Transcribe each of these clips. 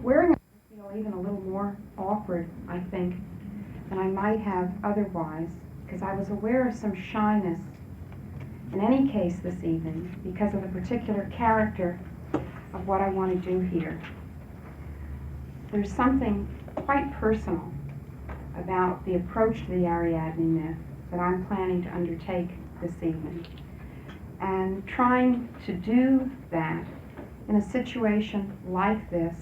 wearing it, I feel even a little more awkward, I think, than I might have otherwise, because I was aware of some shyness in any case this evening because of the particular character of what I want to do here. There's something quite personal about the approach to the Ariadne myth that I'm planning to undertake this evening, and trying to do that in a situation like this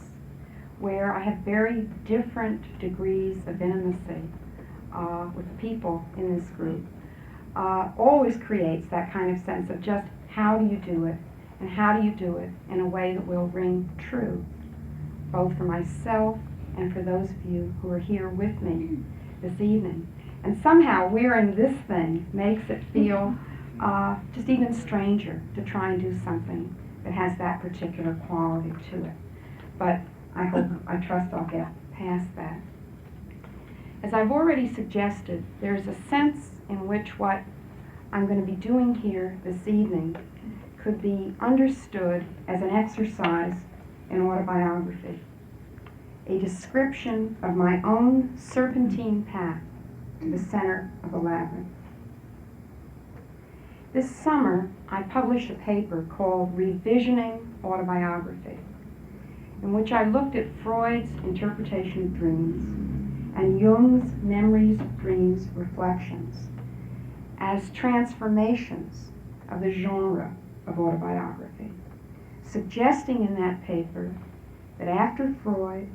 where I have very different degrees of intimacy with people in this group always creates that kind of sense of just how do you do it, and how do you do it in a way that will ring true, both for myself and for those of you who are here with me this evening. And somehow wearing this thing makes it feel just even stranger to try and do something that has that particular quality to it. But I trust I'll get past that. As I've already suggested, there's a sense in which what I'm going to be doing here this evening could be understood as an exercise in autobiography, a description of my own serpentine path to the center of the labyrinth. This summer, I published a paper called Revisioning Autobiography, in which I looked at Freud's interpretation of dreams and Jung's memories, dreams, reflections as transformations of the genre of autobiography, suggesting in that paper that after Freud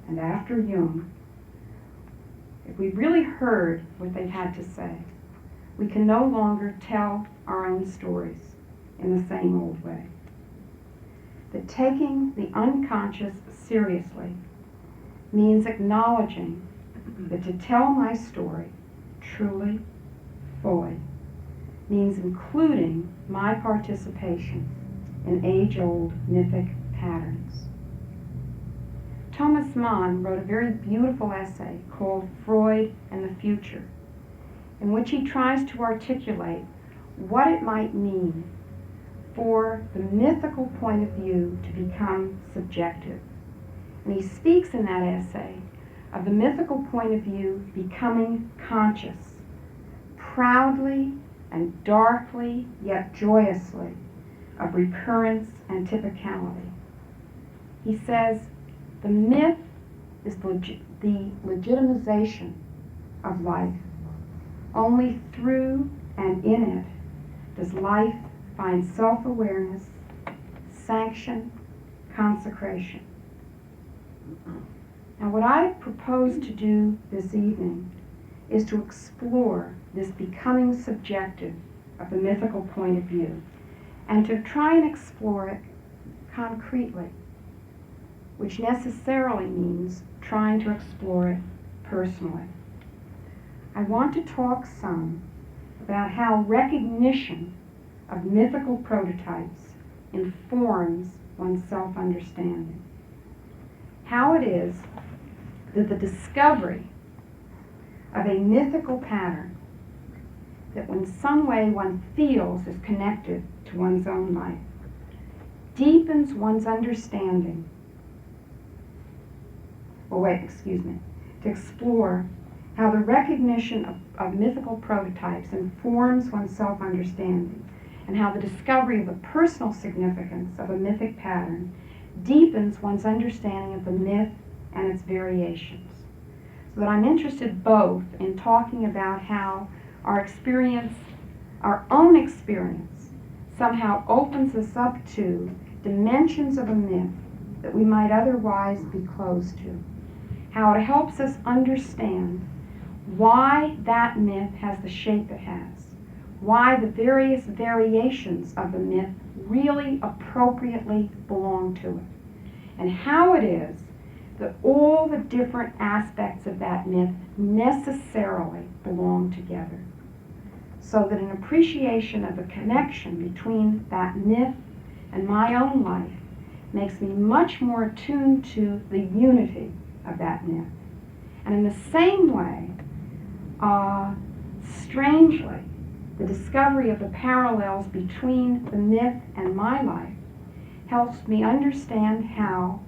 and after Jung, if we really heard what they had to say, we can no longer tell our own stories in the same old way. That taking the unconscious seriously means acknowledging that to tell my story truly, fully, means including my participation in age-old mythic patterns. Thomas Mann wrote a very beautiful essay called Freud and the Future, in which he tries to articulate what it might mean for the mythical point of view to become subjective. And he speaks in that essay of the mythical point of view becoming conscious, proudly and darkly, yet joyously, of recurrence and typicality. He says, the myth is the legitimization of life. Only through and in it does life find self-awareness, sanction, consecration. Now, what I propose to do this evening is to explore this becoming subjective of the mythical point of view, and to try and explore it concretely, which necessarily means trying to explore it personally. I want to talk some about how recognition of mythical prototypes informs one's self-understanding. How it is that the discovery of a mythical pattern that in some way one feels is connected to one's own life deepens one's understanding. To explore how the recognition of mythical prototypes informs one's self-understanding, and how the discovery of the personal significance of a mythic pattern deepens one's understanding of the myth and its variations. So that I'm interested both in talking about how our own experience, somehow opens us up to dimensions of a myth that we might otherwise be closed to. How it helps us understand why that myth has the shape it has, why the various variations of the myth really appropriately belong to it, and how it is that all the different aspects of that myth necessarily belong together, so that an appreciation of the connection between that myth and my own life makes me much more attuned to the unity of that myth. And in the same way, strangely, the discovery of the parallels between the myth and my life helps me understand how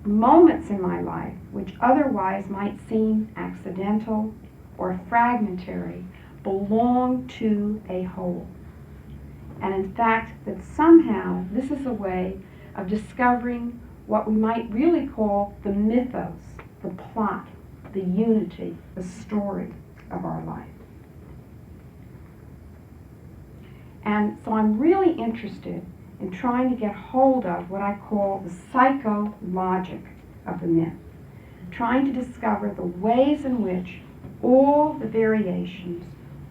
moments in my life which otherwise might seem accidental or fragmentary belong to a whole. And in fact, that somehow this is a way of discovering what we might really call the mythos, the plot, the unity, the story of our life. And so I'm really interested in trying to get hold of what I call the psychologic of the myth, trying to discover the ways in which all the variations,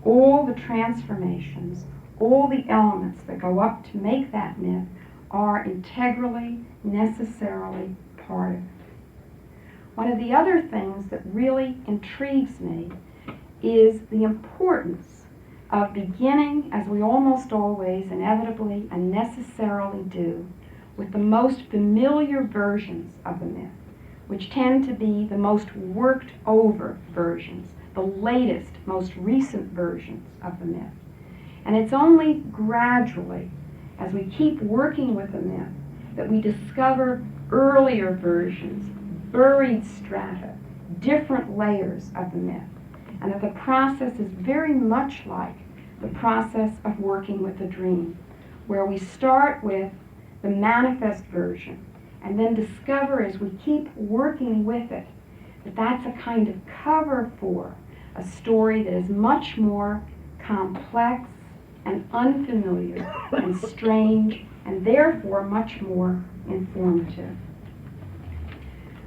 all the transformations, all the elements that go up to make that myth are integrally, necessarily part of it. One of the other things that really intrigues me is the importance of beginning, as we almost always inevitably and necessarily do, with the most familiar versions of the myth, which tend to be the most worked over versions, the latest, most recent versions of the myth. And it's only gradually, as we keep working with the myth, that we discover earlier versions, buried strata, different layers of the myth. And that the process is very much like the process of working with a dream, where we start with the manifest version and then discover as we keep working with it that that's a kind of cover for a story that is much more complex and unfamiliar and strange and therefore much more informative.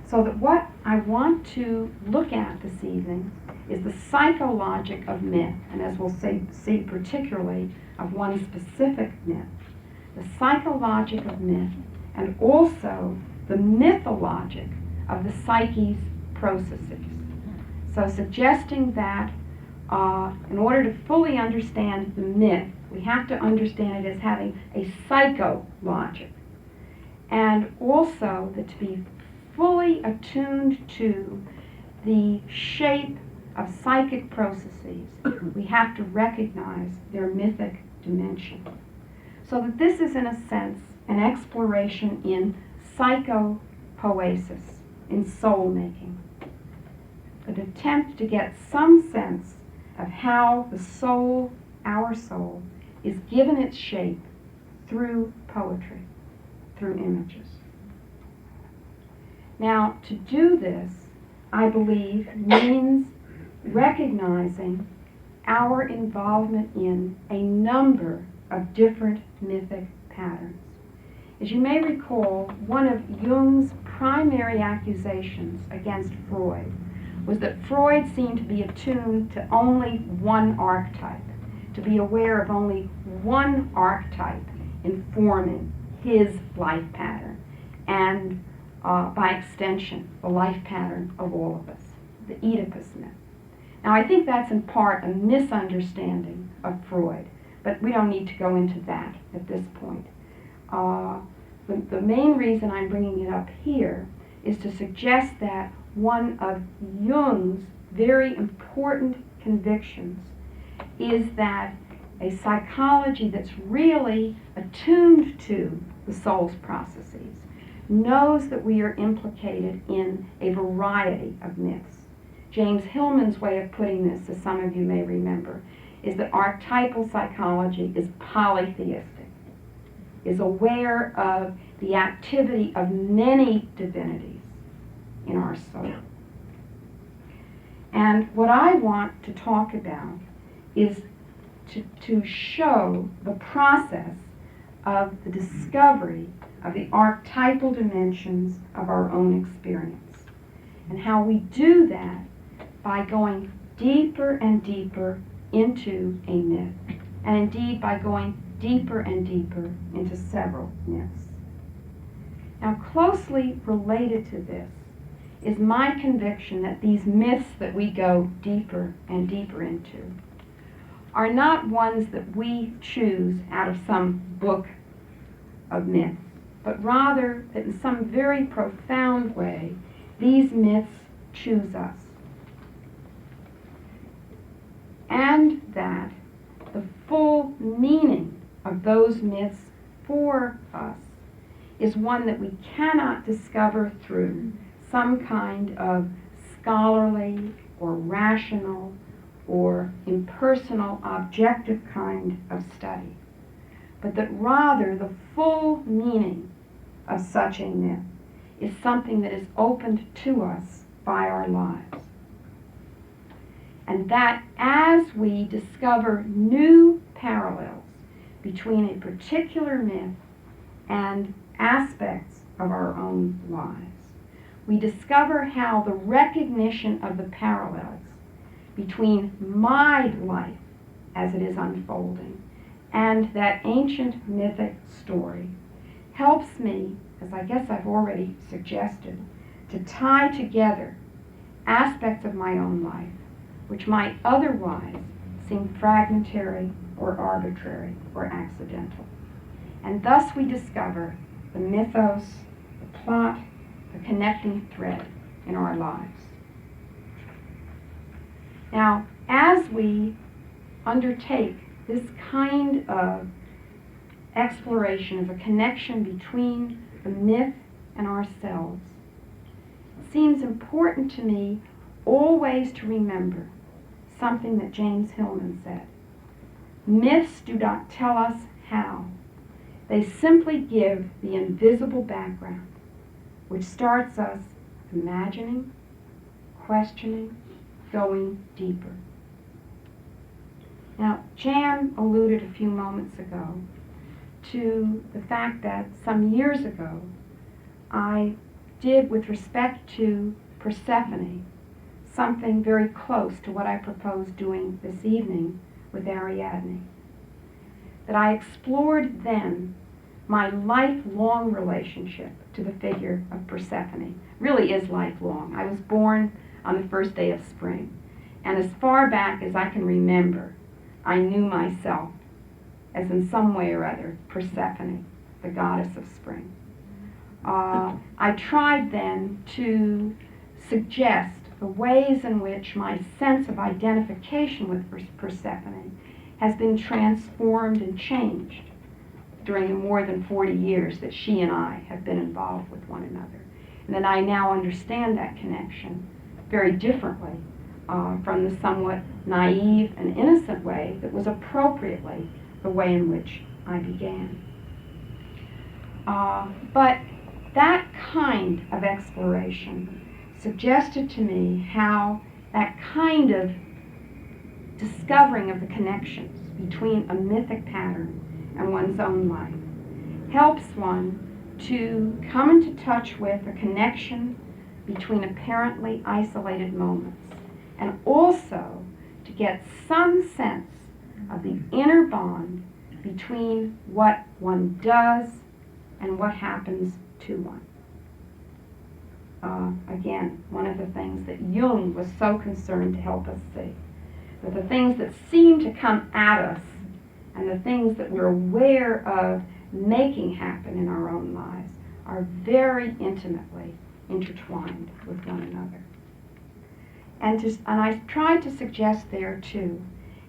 So that what I want to look at this evening is the psychologic of myth, and as we'll see particularly of one specific myth, the psychologic of myth, and also the mythologic of the psyche's processes. So suggesting that in order to fully understand the myth, we have to understand it as having a psychologic, and also that to be fully attuned to the shape of psychic processes, we have to recognize their mythic dimension. So that this is, in a sense, an exploration in psychopoiesis, in soul-making, an attempt to get some sense of how the soul, our soul, is given its shape through poetry, through images. Now, to do this, I believe, means recognizing our involvement in a number of different mythic patterns. As you may recall, one of Jung's primary accusations against Freud was that Freud seemed to be attuned to only one archetype, to be aware of only one archetype informing his life pattern, and by extension, the life pattern of all of us, the Oedipus myth. Now, I think that's in part a misunderstanding of Freud, but we don't need to go into that at this point. The main reason I'm bringing it up here is to suggest that one of Jung's very important convictions is that a psychology that's really attuned to the soul's processes knows that we are implicated in a variety of myths. James Hillman's way of putting this, as some of you may remember, is that archetypal psychology is polytheistic, is aware of the activity of many divinities in our soul. And what I want to talk about is to show the process of the discovery of the archetypal dimensions of our own experience, and how we do that by going deeper and deeper into a myth, and indeed by going deeper and deeper into several myths. Now, closely related to this is my conviction that these myths that we go deeper and deeper into are not ones that we choose out of some book of myths, but rather that in some very profound way, these myths choose us. And that the full meaning of those myths for us is one that we cannot discover through some kind of scholarly or rational or impersonal objective kind of study, but that rather the full meaning of such a myth is something that is opened to us by our lives. And that as we discover new parallels between a particular myth and aspects of our own lives, we discover how the recognition of the parallels between my life as it is unfolding and that ancient mythic story helps me, as I guess I've already suggested, to tie together aspects of my own life which might otherwise seem fragmentary or arbitrary or accidental. And thus we discover the mythos, the plot, the connecting thread in our lives. Now, as we undertake this kind of exploration of a connection between the myth and ourselves, it seems important to me always to remember something that James Hillman said. Myths do not tell us how. They simply give the invisible background, which starts us imagining, questioning, going deeper. Now, Jan alluded a few moments ago to the fact that some years ago I did, with respect to Persephone, something very close to what I propose doing this evening with Ariadne. That I explored then my lifelong relationship to the figure of Persephone. Really is lifelong. I was born on the first day of spring, and as far back as I can remember, I knew myself as in some way or other Persephone, the goddess of spring. I tried then to suggest the ways in which my sense of identification with Persephone has been transformed and changed during the more than 40 years that she and I have been involved with one another. And that I now understand that connection very differently from the somewhat naive and innocent way that was appropriately the way in which I began. But that kind of exploration suggested to me how that kind of discovering of the connections between a mythic pattern and one's own life helps one to come into touch with a connection between apparently isolated moments, and also to get some sense of the inner bond between what one does and what happens to one. Again, one of the things that Jung was so concerned to help us see, that the things that seem to come at us and the things that we're aware of making happen in our own lives are very intimately intertwined with one another. And I tried to suggest there, too,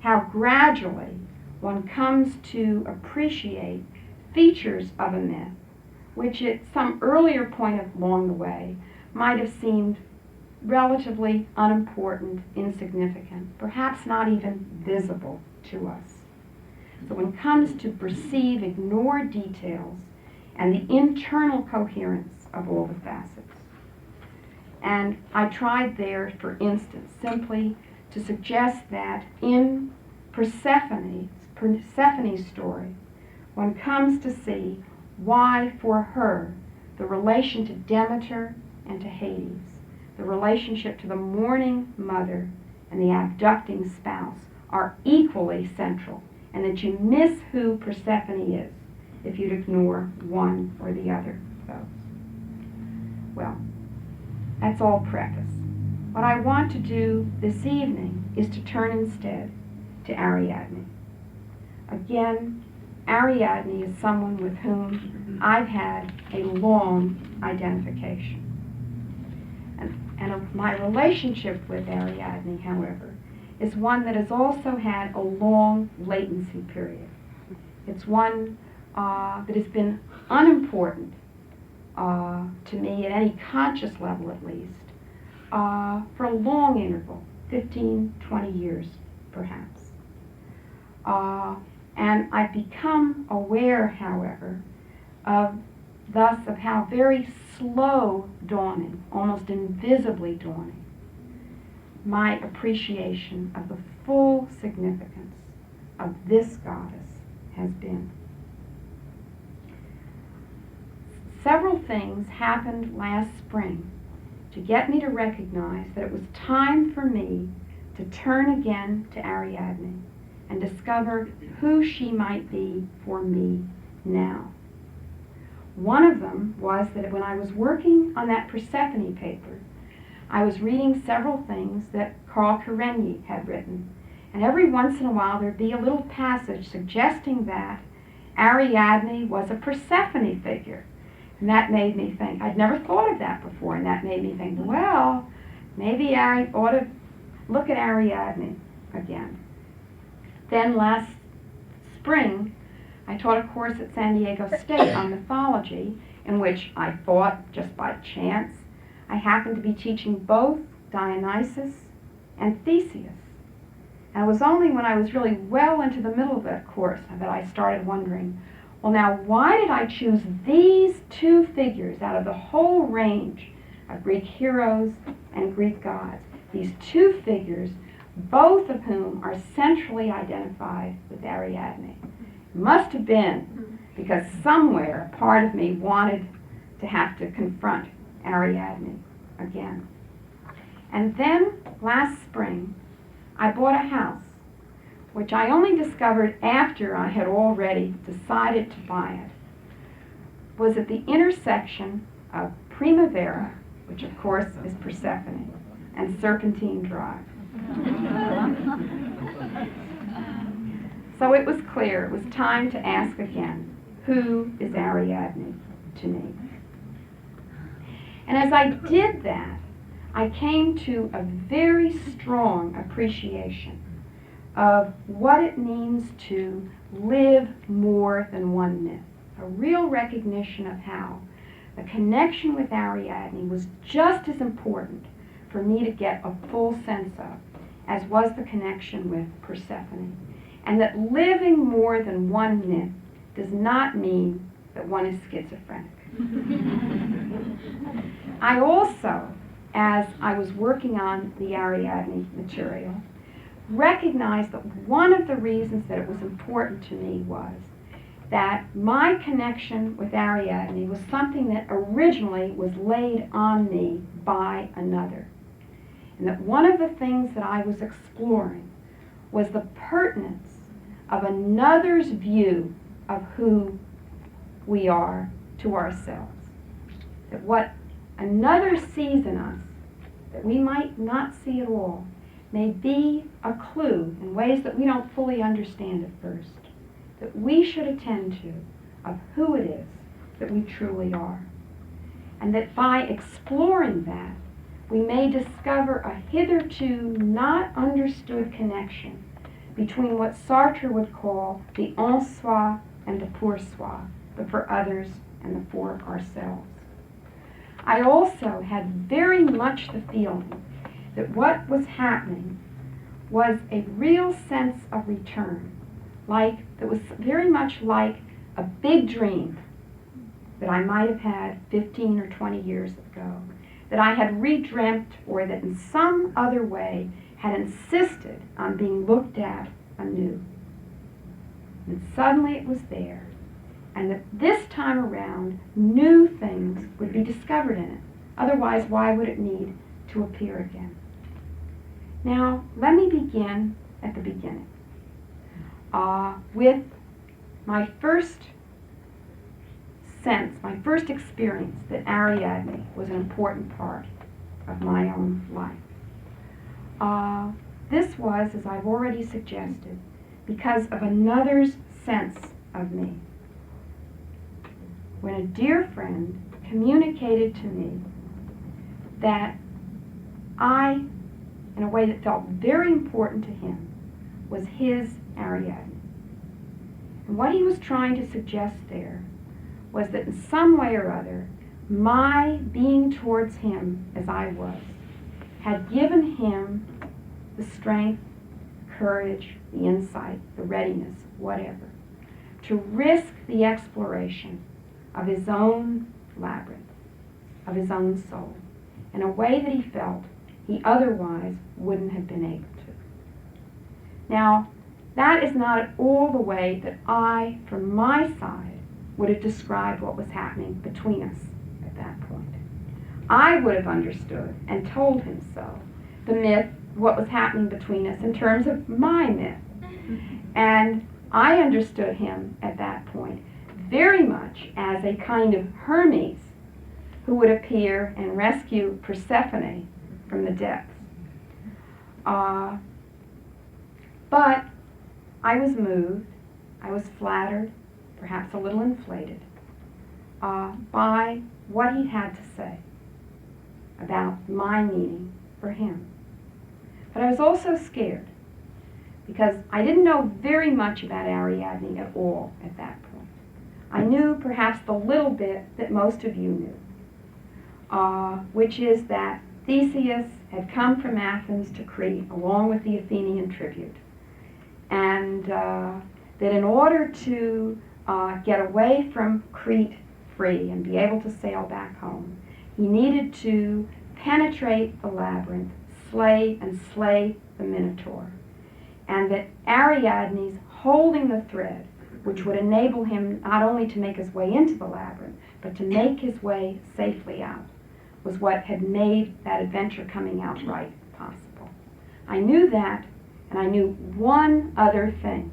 how gradually one comes to appreciate features of a myth, which at some earlier point along the way might have seemed relatively unimportant, insignificant, perhaps not even visible to us. So one comes to perceive ignored details and the internal coherence of all the facets. And I tried there, for instance, simply to suggest that in Persephone's story, one comes to see why, for her, the relation to Demeter and to Hades, the relationship to the mourning mother and the abducting spouse are equally central, and that you miss who Persephone is if you'd ignore one or the other of those. Well, that's all preface. What I want to do this evening is to turn instead to Ariadne. Again, Ariadne is someone with whom I've had a long identification. And my relationship with Ariadne, however, is one that has also had a long latency period. It's one that has been unimportant to me at any conscious level at least, for a long interval, 15, 20 years perhaps. And I've become aware, however, of how very slow dawning, almost invisibly dawning, my appreciation of the full significance of this goddess has been. Several things happened last spring to get me to recognize that it was time for me to turn again to Ariadne and discover who she might be for me now. One of them was that when I was working on that Persephone paper, I was reading several things that Carl Karenyi had written, and every once in a while there'd be a little passage suggesting that Ariadne was a Persephone figure. And that made me think, I'd never thought of that before, and that made me think, well, maybe I ought to look at Ariadne again. Then last spring, I taught a course at San Diego State on mythology, in which I thought, just by chance, I happened to be teaching both Dionysus and Theseus. And it was only when I was really well into the middle of that course that I started wondering, well, now, why did I choose these two figures out of the whole range of Greek heroes and Greek gods? These two figures, both of whom are centrally identified with Ariadne. It must have been because somewhere a part of me wanted to have to confront Ariadne again. And then, last spring, I bought a house, which I only discovered after I had already decided to buy it, was at the intersection of Primavera, which of course is Persephone, and Serpentine Drive. So it was clear it was time to ask again, who is Ariadne to me? And as I did that, I came to a very strong appreciation of what it means to live more than one myth. A real recognition of how the connection with Ariadne was just as important for me to get a full sense of as was the connection with Persephone. And that living more than one myth does not mean that one is schizophrenic. I also, as I was working on the Ariadne material, recognized that one of the reasons that it was important to me was that my connection with Ariadne was something that originally was laid on me by another. And that one of the things that I was exploring was the pertinence of another's view of who we are to ourselves. That what another sees in us that we might not see at all may be a clue in ways that we don't fully understand at first, that we should attend to of who it is that we truly are. And that by exploring that, we may discover a hitherto not understood connection between what Sartre would call the en soi and the pour soi, the for others and the for ourselves. I also had very much the feeling that what was happening was a real sense of return, that was very much like a big dream that I might have had 15 or 20 years ago, that I had redreamt or that in some other way had insisted on being looked at anew. And suddenly it was there, and that this time around new things would be discovered in it. Otherwise, why would it need to appear again? Now, let me begin at the beginning with my first sense, my first experience that Ariadne was an important part of my own life. This was, as I've already suggested, because of another's sense of me. When a dear friend communicated to me that I, in a way that felt very important to him, was his Ariadne. And what he was trying to suggest there was that in some way or other, my being towards him as I was had given him the strength, courage, the insight, the readiness, whatever, to risk the exploration of his own labyrinth, of his own soul, in a way that he felt he otherwise wouldn't have been able to. Now, that is not at all the way that I, from my side, would have described what was happening between us at that point. I would have understood and told him so, the myth, what was happening between us in terms of my myth. And I understood him at that point very much as a kind of Hermes who would appear and rescue Persephone from the depths. But I was moved, I was flattered, perhaps a little inflated, by what he had to say about my meaning for him. But I was also scared, because I didn't know very much about Ariadne at all at that point. I knew perhaps the little bit that most of you knew, which is that Theseus had come from Athens to Crete along with the Athenian tribute, and that in order to get away from Crete free and be able to sail back home, he needed to penetrate the labyrinth, slay the Minotaur, and that Ariadne's holding the thread, which would enable him not only to make his way into the labyrinth, but to make his way safely out, was what had made that adventure coming out right possible. I knew that, and I knew one other thing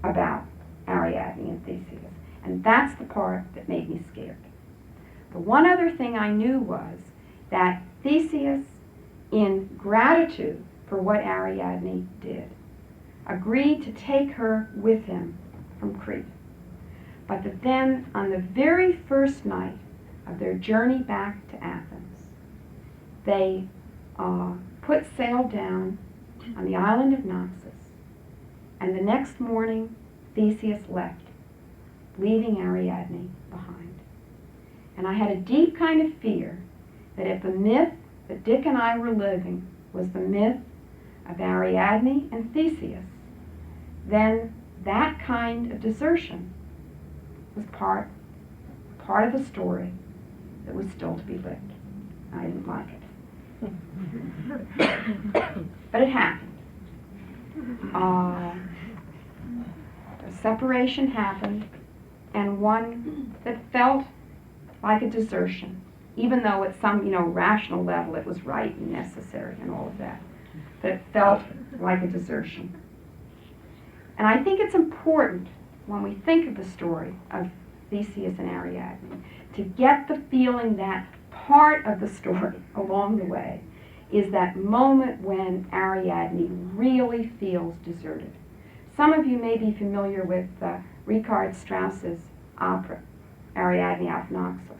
about Ariadne and Theseus, and that's the part that made me scared. The one other thing I knew was that Theseus, in gratitude for what Ariadne did, agreed to take her with him from Crete. But that then, on the very first night of their journey back to Athens, they put sail down on the island of Naxos, and the next morning Theseus left, leaving Ariadne behind. And I had a deep kind of fear that if the myth that Dick and I were living was the myth of Ariadne and Theseus, then that kind of desertion was part of the story that was still to be lived. I didn't like it. But it happened. A separation happened, and one that felt like a desertion, even though at some, rational level it was right and necessary and all of that. But it felt like a desertion. And I think it's important when we think of the story of Theseus and Ariadne to get the feeling that part of the story along the way is that moment when Ariadne really feels deserted. Some of you may be familiar with Richard Strauss's opera, Ariadne auf Naxos.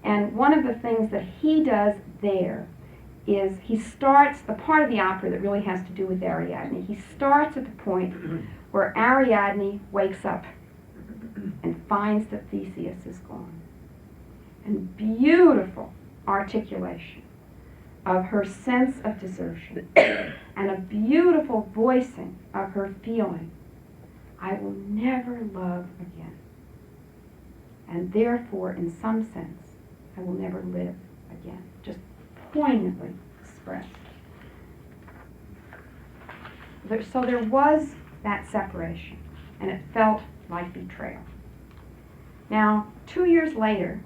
And one of the things that he does there is he starts, the part of the opera that really has to do with Ariadne, he starts at the point where Ariadne wakes up and finds that Theseus is gone. And beautiful articulation of her sense of desertion and a beautiful voicing of her feeling, I will never love again. And therefore, in some sense, I will never live again. Just poignantly expressed. So there was that separation, and it felt like betrayal. Now, 2 years later,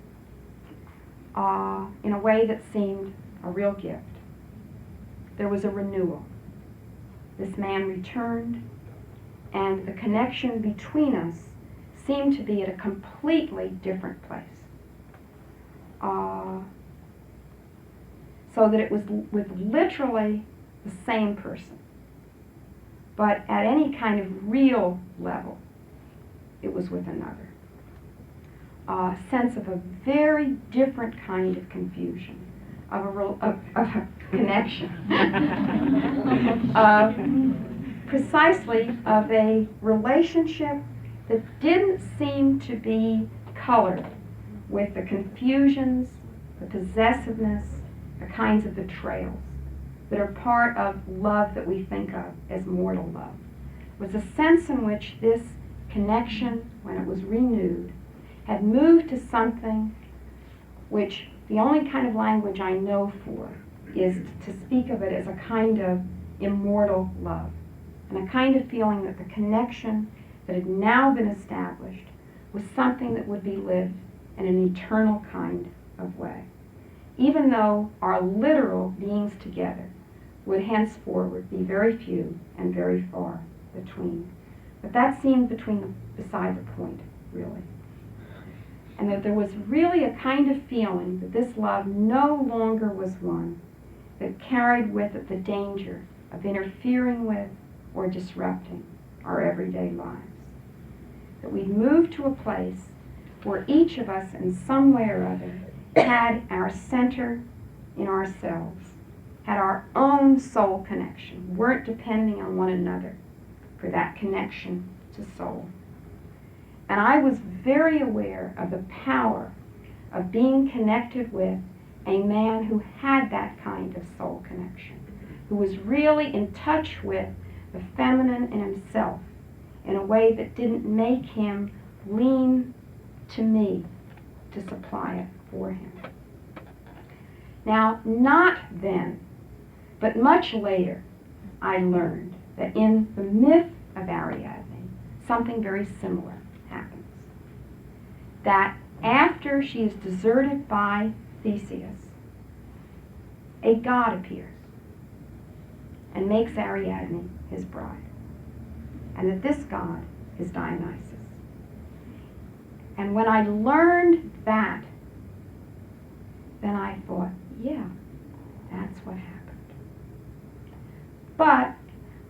in a way that seemed a real gift, there was a renewal. This man returned, and the connection between us seemed to be at a completely different place. So that it was with literally the same person. But at any kind of real level, it was with another. A sense of a very different kind of confusion, of a connection, precisely of a relationship that didn't seem to be colored with the confusions, the possessiveness, the kinds of betrayals that are part of love that we think of as mortal love. It was a sense in which this connection, when it was renewed, had moved to something which the only kind of language I know for is to speak of it as a kind of immortal love, and a kind of feeling that the connection that had now been established was something that would be lived in an eternal kind of way, even though our literal beings together would henceforward be very few and very far between. But that seemed beside the point, really. And that there was really a kind of feeling that this love no longer was one that carried with it the danger of interfering with or disrupting our everyday lives. That we'd moved to a place where each of us in some way or other had our center in ourselves, had our own soul connection, weren't depending on one another for that connection to soul. And I was very aware of the power of being connected with a man who had that kind of soul connection, who was really in touch with the feminine in himself in a way that didn't make him lean to me to supply it for him. Now, not then, but much later, I learned that in the myth of Ariadne, something very similar happens. That after she is deserted by Theseus, a god appears and makes Ariadne his bride. And that this god is Dionysus. And when I learned that, then I thought, yeah, that's what happened. But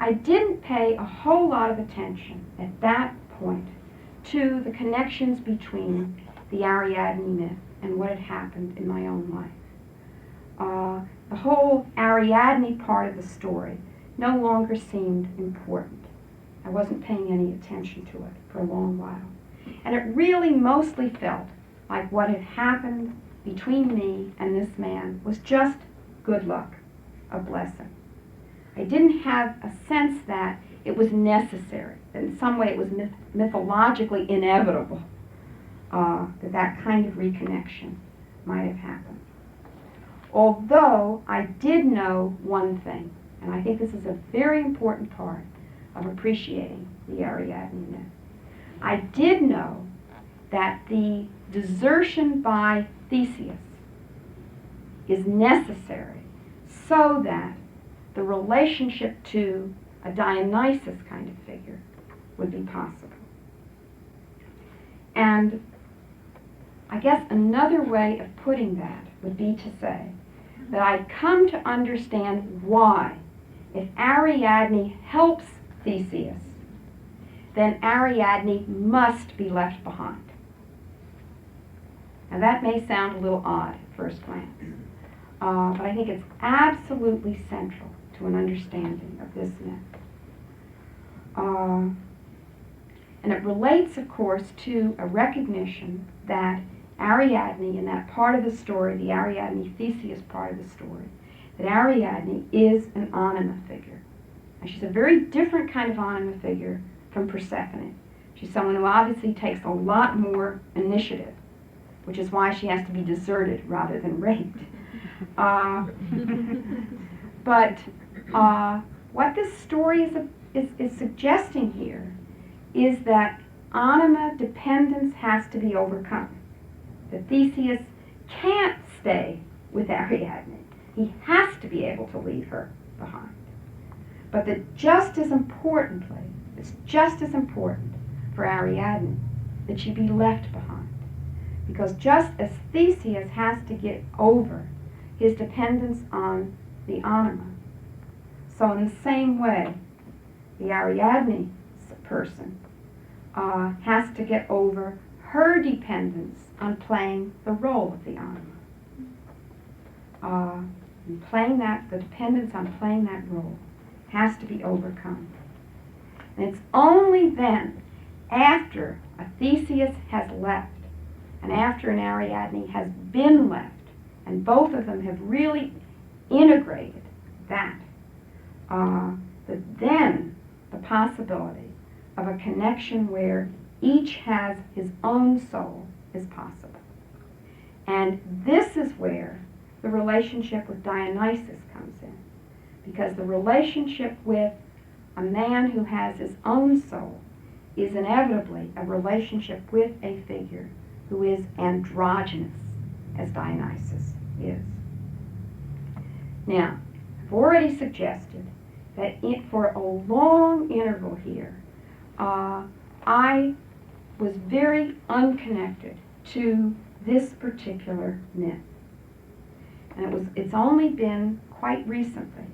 I didn't pay a whole lot of attention at that point to the connections between the Ariadne myth and what had happened in my own life. The whole Ariadne part of the story no longer seemed important. I wasn't paying any attention to it for a long while. And it really mostly felt like what had happened between me and this man was just good luck, a blessing. I didn't have a sense that it was necessary, that in some way it was mythologically inevitable that kind of reconnection might have happened. Although I did know one thing, and I think this is a very important part of appreciating the Ariadne myth. I did know that the desertion by Theseus is necessary so that the relationship to a Dionysus kind of figure would be possible. And I guess another way of putting that would be to say that I'd come to understand why, if Ariadne helps Theseus, then Ariadne must be left behind. Now that may sound a little odd at first glance, but I think it's absolutely central to an understanding of this myth. And it relates, of course, to a recognition that Ariadne, in that part of the story, the Ariadne-Theseus part of the story, that Ariadne is an anima figure. And she's a very different kind of anima figure from Persephone. She's someone who obviously takes a lot more initiative, which is why she has to be deserted rather than raped. But what this story is suggesting here is that anima dependence has to be overcome. That Theseus can't stay with Ariadne. He has to be able to leave her behind. But that just as importantly, it's just as important for Ariadne that she be left behind. Because just as Theseus has to get over his dependence on the anima, so in the same way, the Ariadne person has to get over her dependence on playing the role of the anima. And playing that, the dependence on playing that role has to be overcome. And it's only then, after Theseus has left, and after an Ariadne has been left, and both of them have really integrated that, that then the possibility of a connection where each has his own soul is possible. And this is where the relationship with Dionysus comes in, because the relationship with a man who has his own soul is inevitably a relationship with a figure who is androgynous, as Dionysus is. Now, I've already suggested that for a long interval here, I was very unconnected to this particular myth. And it's only been quite recently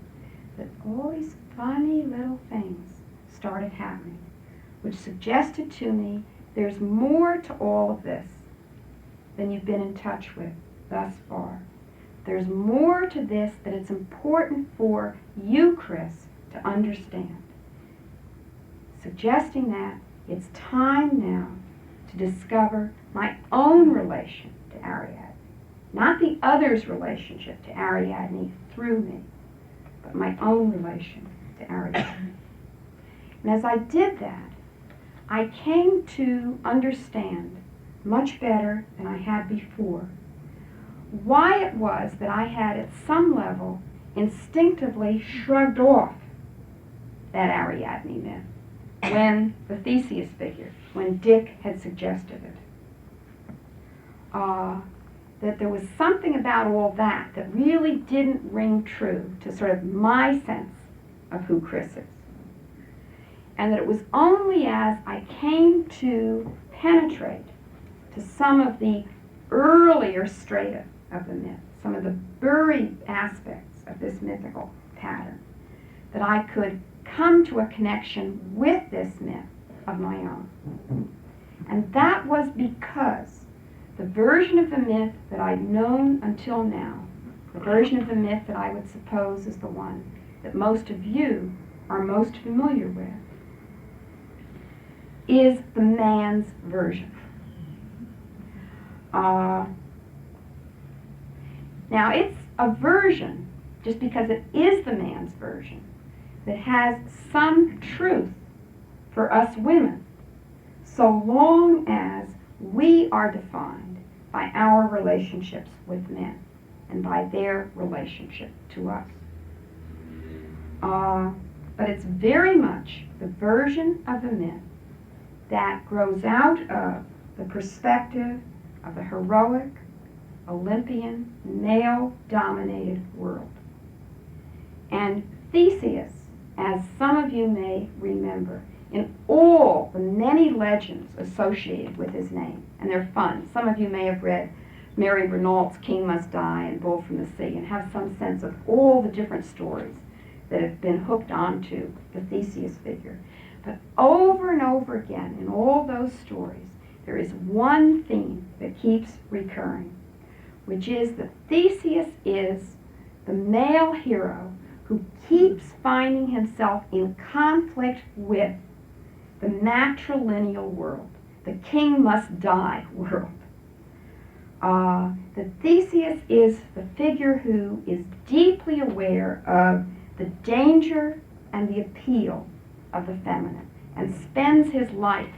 that all these funny little things started happening, which suggested to me there's more to all of this than you've been in touch with thus far. There's more to this that it's important for you, Chris, to understand. Suggesting that it's time now to discover my own relation to Ariadne. Not the other's relationship to Ariadne through me, but my own relation to Ariadne. And as I did that, I came to understand much better than I had before why it was that I had at some level instinctively shrugged off that Ariadne myth when the Theseus figure, when Dick had suggested it. That there was something about all that that really didn't ring true to sort of my sense of who Chris is. And that it was only as I came to penetrate to some of the earlier strata of the myth, some of the buried aspects of this mythical pattern, that I could come to a connection with this myth of my own. And that was because the version of the myth that I'd known until now, the version of the myth that I would suppose is the one that most of you are most familiar with, is the man's version. Now, it's a version, just because it is the man's version, that has some truth for us women, so long as we are defined by our relationships with men and by their relationship to us. But it's very much the version of the myth that grows out of the perspective of the heroic, Olympian, male-dominated world. And Theseus, as some of you may remember, in all the many legends associated with his name, and they're fun. Some of you may have read Mary Renault's King Must Die and Bull from the Sea and have some sense of all the different stories that have been hooked onto the Theseus figure. But over and over again in all those stories, there is one theme that keeps recurring, which is that Theseus is the male hero who keeps finding himself in conflict with the matrilineal world, the king must die world. That Theseus is the figure who is deeply aware of the danger and the appeal of the feminine, and spends his life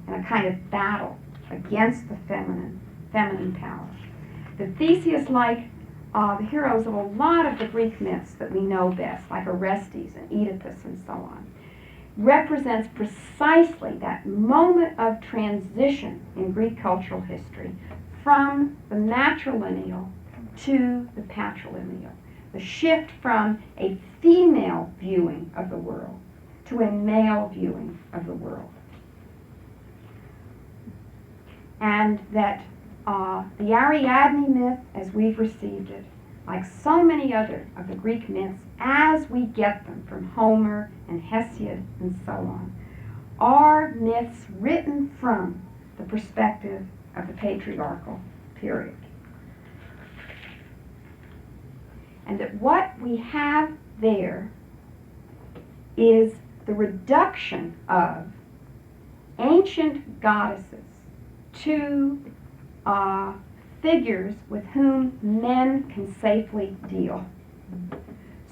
in a kind of battle against the feminine power. That Theseus, like the heroes of a lot of the Greek myths that we know best, like Orestes and Oedipus and so on, represents precisely that moment of transition in Greek cultural history from the matrilineal to the patrilineal, the shift from a female viewing of the world to a male viewing of the world. And that the Ariadne myth, as we've received it, like so many other of the Greek myths, as we get them from Homer and Hesiod and so on, are myths written from the perspective of the patriarchal period. And that what we have there is the reduction of ancient goddesses to figures with whom men can safely deal.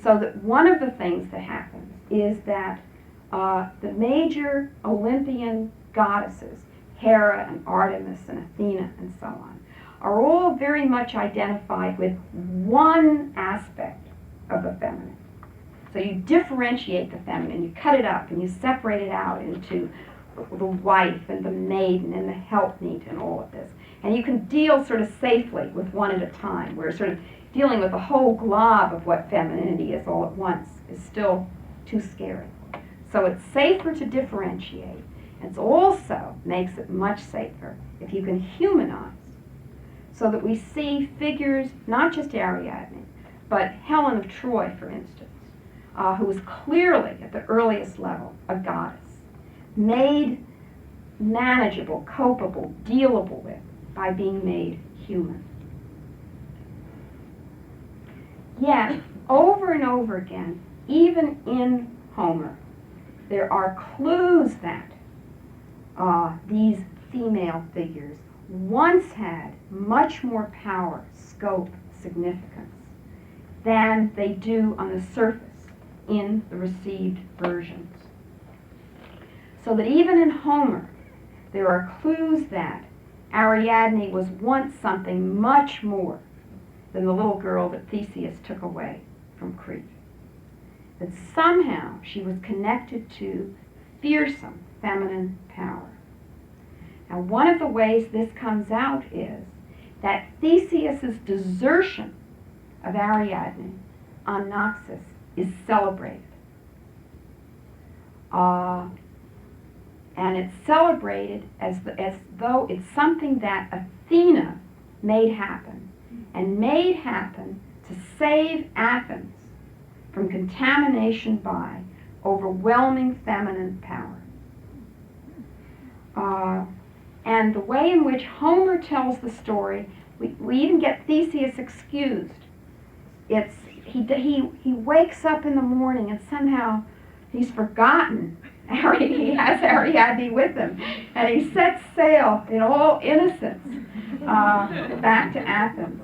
So that one of the things that happens is that the major Olympian goddesses, Hera and Artemis and Athena and so on, are all very much identified with one aspect of the feminine. So you differentiate the feminine, you cut it up and you separate it out into the wife and the maiden and the helpmeet and all of this. And you can deal sort of safely with one at a time, where sort of dealing with the whole glob of what femininity is all at once is still too scary. So it's safer to differentiate. It also makes it much safer if you can humanize, so that we see figures, not just Ariadne, but Helen of Troy, for instance, who was clearly at the earliest level a goddess, made manageable, copable, dealable with by being made human. Yet, over and over again, even in Homer, there are clues that these female figures once had much more power, scope, significance than they do on the surface in the received versions. So that even in Homer, there are clues that Ariadne was once something much more than the little girl that Theseus took away from Crete. That somehow she was connected to fearsome feminine power. Now, one of the ways this comes out is that Theseus's desertion of Ariadne on Naxos is celebrated. And it's celebrated as though it's something that Athena made happen, and made happen to save Athens from contamination by overwhelming feminine power. And the way in which Homer tells the story, we even get Theseus excused. He wakes up in the morning and somehow he's forgotten he has Ariadne with him, and he sets sail in all innocence back to Athens.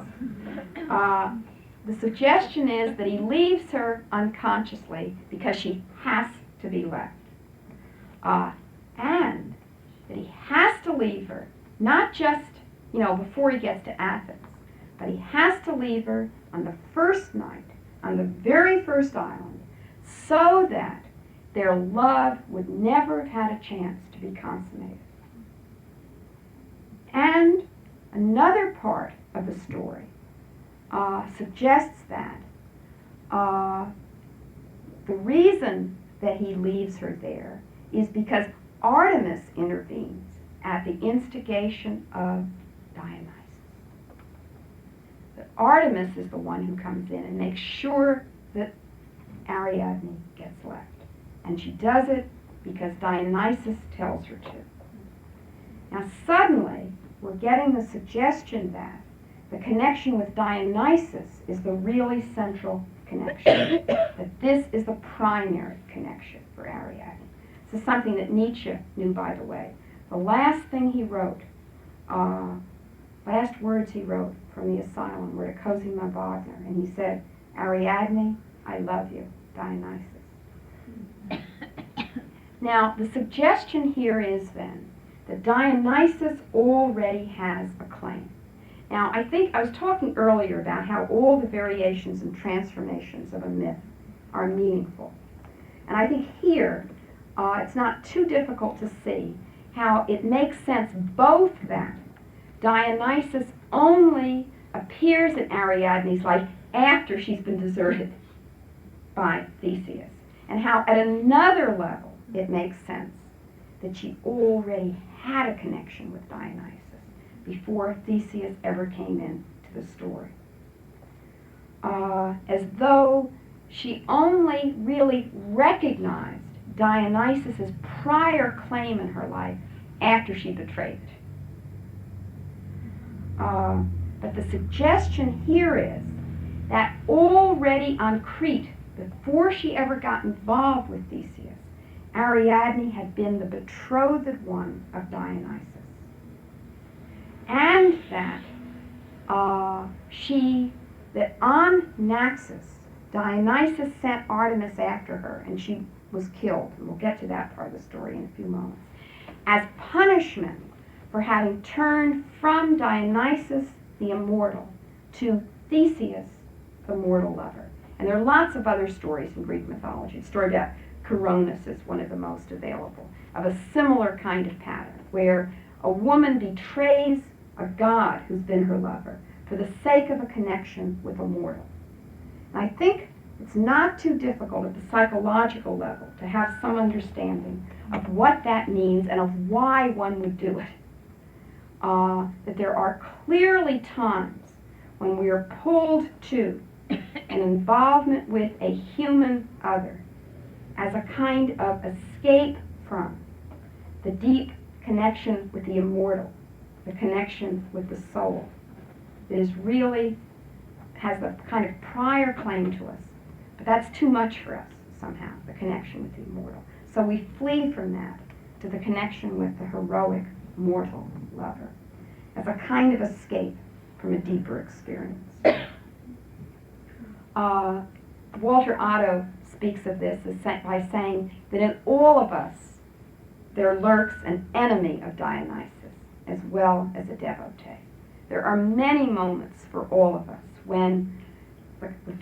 The suggestion is that he leaves her unconsciously because she has to be left, and that he has to leave her not just before he gets to Athens, but he has to leave her on the first night on the very first island, so that their love would never have had a chance to be consummated. And another part of the story suggests that the reason that he leaves her there is because Artemis intervenes at the instigation of Dionysus. That Artemis is the one who comes in and makes sure that Ariadne gets left. And she does it because Dionysus tells her to. Now suddenly, we're getting the suggestion that the connection with Dionysus is the really central connection, that this is the primary connection for Ariadne. This is something that Nietzsche knew, by the way. The last thing he wrote, last words he wrote from the asylum were to Cosima Wagner, and he said, "Ariadne, I love you, Dionysus." Now, the suggestion here is then that Dionysus already has a claim. Now, I think I was talking earlier about how all the variations and transformations of a myth are meaningful. And I think here, it's not too difficult to see how it makes sense both that Dionysus only appears in Ariadne's life after she's been deserted by Theseus, and how at another level it makes sense that she already had a connection with Dionysus before Theseus ever came into the story. As though she only really recognized Dionysus's prior claim in her life after she betrayed it. But the suggestion here is that already on Crete, before she ever got involved with Theseus, Ariadne had been the betrothed one of Dionysus. and that that on Naxos, Dionysus sent Artemis after her, and she was killed, and we'll get to that part of the story in a few moments, as punishment for having turned from Dionysus the immortal to Theseus, the mortal lover. And there are lots of other stories in Greek mythology. The story about Coronis is one of the most available, of a similar kind of pattern, where a woman betrays a god who's been her lover for the sake of a connection with a mortal. And I think it's not too difficult at the psychological level to have some understanding of what that means and of why one would do it. That there are clearly times when we are pulled to an involvement with a human other as a kind of escape from the deep connection with the immortal, the connection with the soul, that is really has a kind of prior claim to us. But that's too much for us, somehow, the connection with the immortal. So we flee from that to the connection with the heroic mortal lover as a kind of escape from a deeper experience. Walter Otto speaks of this by saying that in all of us there lurks an enemy of Dionysus as well as a devotee. There are many moments for all of us when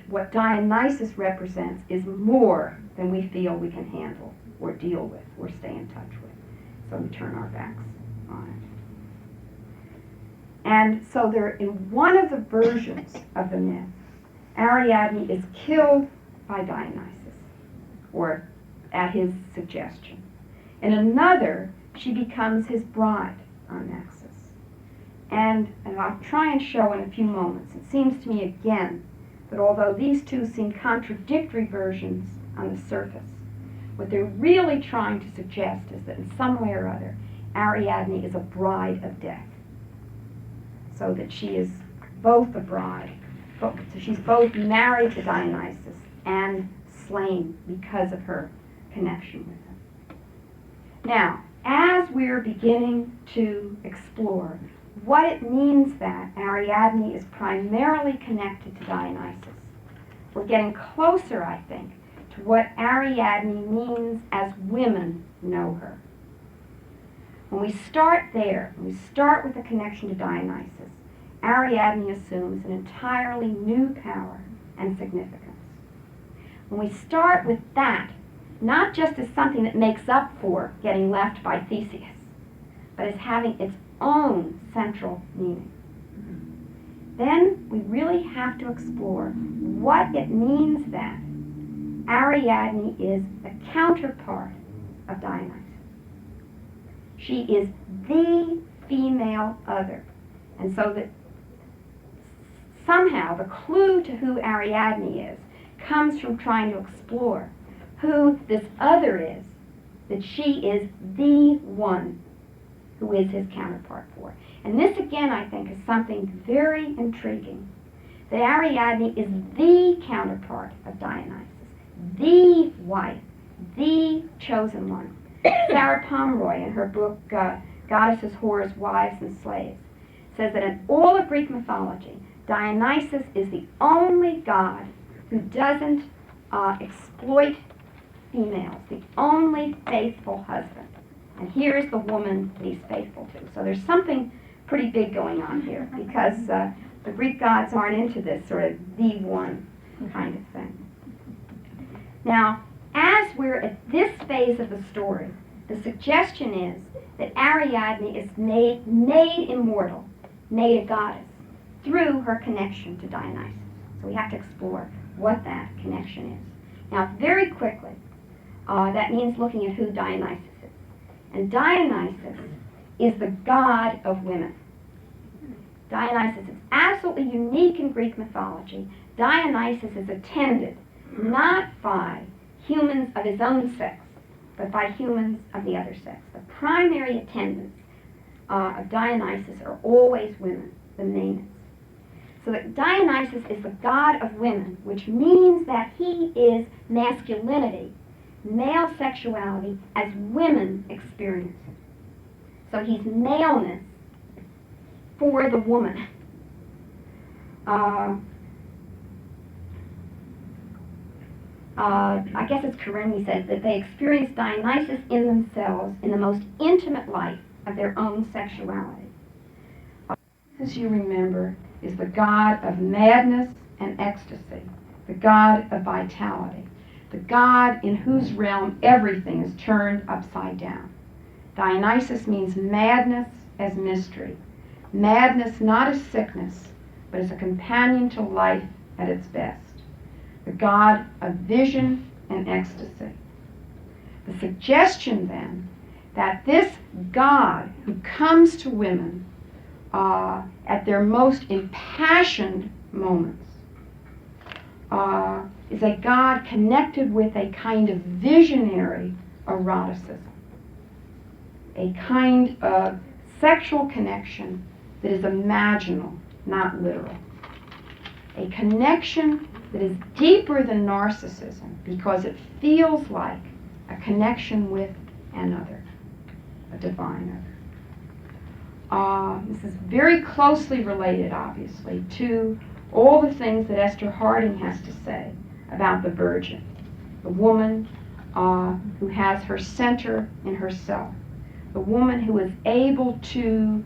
what Dionysus represents is more than we feel we can handle or deal with or stay in touch with. So we turn our backs on it. And so there, in one of the versions of the myth, Ariadne is killed by Dionysus, or at his suggestion. In another, she becomes his bride on Naxos. And I'll try and show in a few moments, it seems to me again that although these two seem contradictory versions on the surface, what they're really trying to suggest is that in some way or other, Ariadne is a bride of death. So that she is both a bride, so she's both married to Dionysus and slain because of her connection with him. Now, as we're beginning to explore what it means that Ariadne is primarily connected to Dionysus, we're getting closer, I think, to what Ariadne means as women know her. When we start there, when we start with the connection to Dionysus, Ariadne assumes an entirely new power and significance. When we start with that, not just as something that makes up for getting left by Theseus, but as having its own central meaning, then we really have to explore what it means that Ariadne is the counterpart of Dionysus. She is the female other. And so that somehow the clue to who Ariadne is comes from trying to explore who this other is, that she is the one who is his counterpart for. And this again, I think, is something very intriguing, that Ariadne is the counterpart of Dionysus, the wife, the chosen one. Sarah Pomeroy, in her book Goddesses, Whores, Wives, and Slaves, says that in all of Greek mythology, Dionysus is the only god who doesn't exploit females, the only faithful husband. And here's the woman that he's faithful to. So there's something pretty big going on here, because the Greek gods aren't into this sort of the one kind of thing. Now, as we're at this phase of the story, the suggestion is that Ariadne is made immortal, made a goddess, through her connection to Dionysus. So we have to explore what that connection is. Now, very quickly, that means looking at who Dionysus is. And Dionysus is the god of women. Dionysus is absolutely unique in Greek mythology. Dionysus is attended not by humans of his own sex, but by humans of the other sex. The primary attendants of Dionysus are always women, the Maenads. So that Dionysus is the god of women, which means that he is masculinity, male sexuality, as women experience it. So he's maleness for the woman. I guess it's Karenni says that they experience Dionysus in themselves in the most intimate light of their own sexuality. As you remember, is the god of madness and ecstasy, the god of vitality, the god in whose realm everything is turned upside down. Dionysus means madness as mystery, madness not as sickness, but as a companion to life at its best, the god of vision and ecstasy. The suggestion then that this god who comes to women at their most impassioned moments is a god connected with a kind of visionary eroticism, a kind of sexual connection that is imaginal, not literal, a connection that is deeper than narcissism because it feels like a connection with another, a divine other. This is very closely related, obviously, to all the things that Esther Harding has to say about the virgin, the woman who has her center in herself, the woman who is able to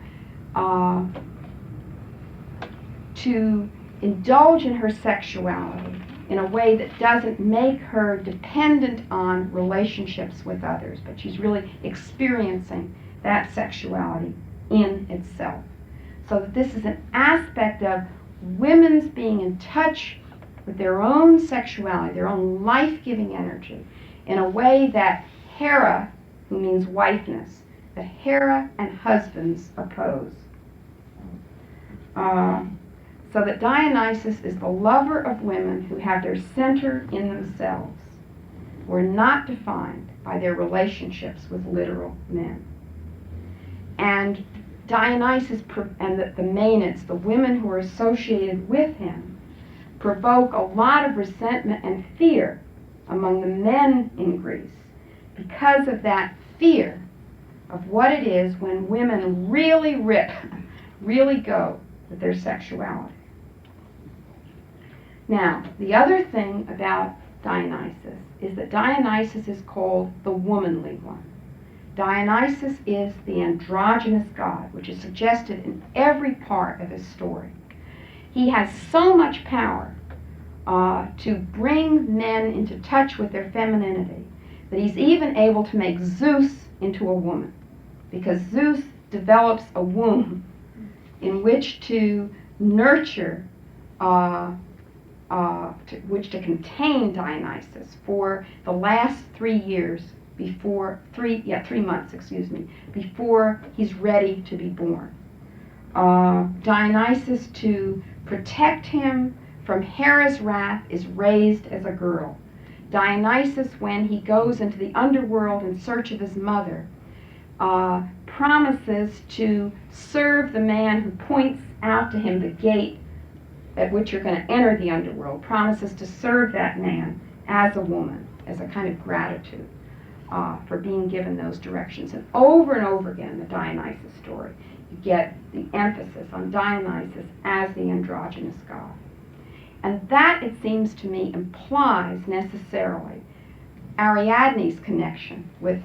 indulge in her sexuality in a way that doesn't make her dependent on relationships with others, but she's really experiencing that sexuality in itself. So that this is an aspect of women's being in touch with their own sexuality, their own life-giving energy, in a way that Hera, who means wifeness, that Hera and husbands oppose. So that Dionysus is the lover of women who have their center in themselves, who are not defined by their relationships with literal men. And Dionysus and the Maenads, the women who are associated with him, provoke a lot of resentment and fear among the men in Greece because of that fear of what it is when women really rip, really go with their sexuality. Now, the other thing about Dionysus is that Dionysus is called the womanly one. Dionysus is the androgynous god, which is suggested in every part of his story. He has so much power to bring men into touch with their femininity that he's even able to make Zeus into a woman, because Zeus develops a womb in which to nurture, which to contain Dionysus for the last 3 years before 3 months, before he's ready to be born. Dionysus, to protect him from Hera's wrath, is raised as a girl. Dionysus, when he goes into the underworld in search of his mother, promises to serve the man who points out to him the gate at which you're going to enter the underworld, promises to serve that man as a woman, as a kind of gratitude for being given those directions. And over again in the Dionysus story, you get the emphasis on Dionysus as the androgynous god. And that, it seems to me, implies necessarily Ariadne's connection with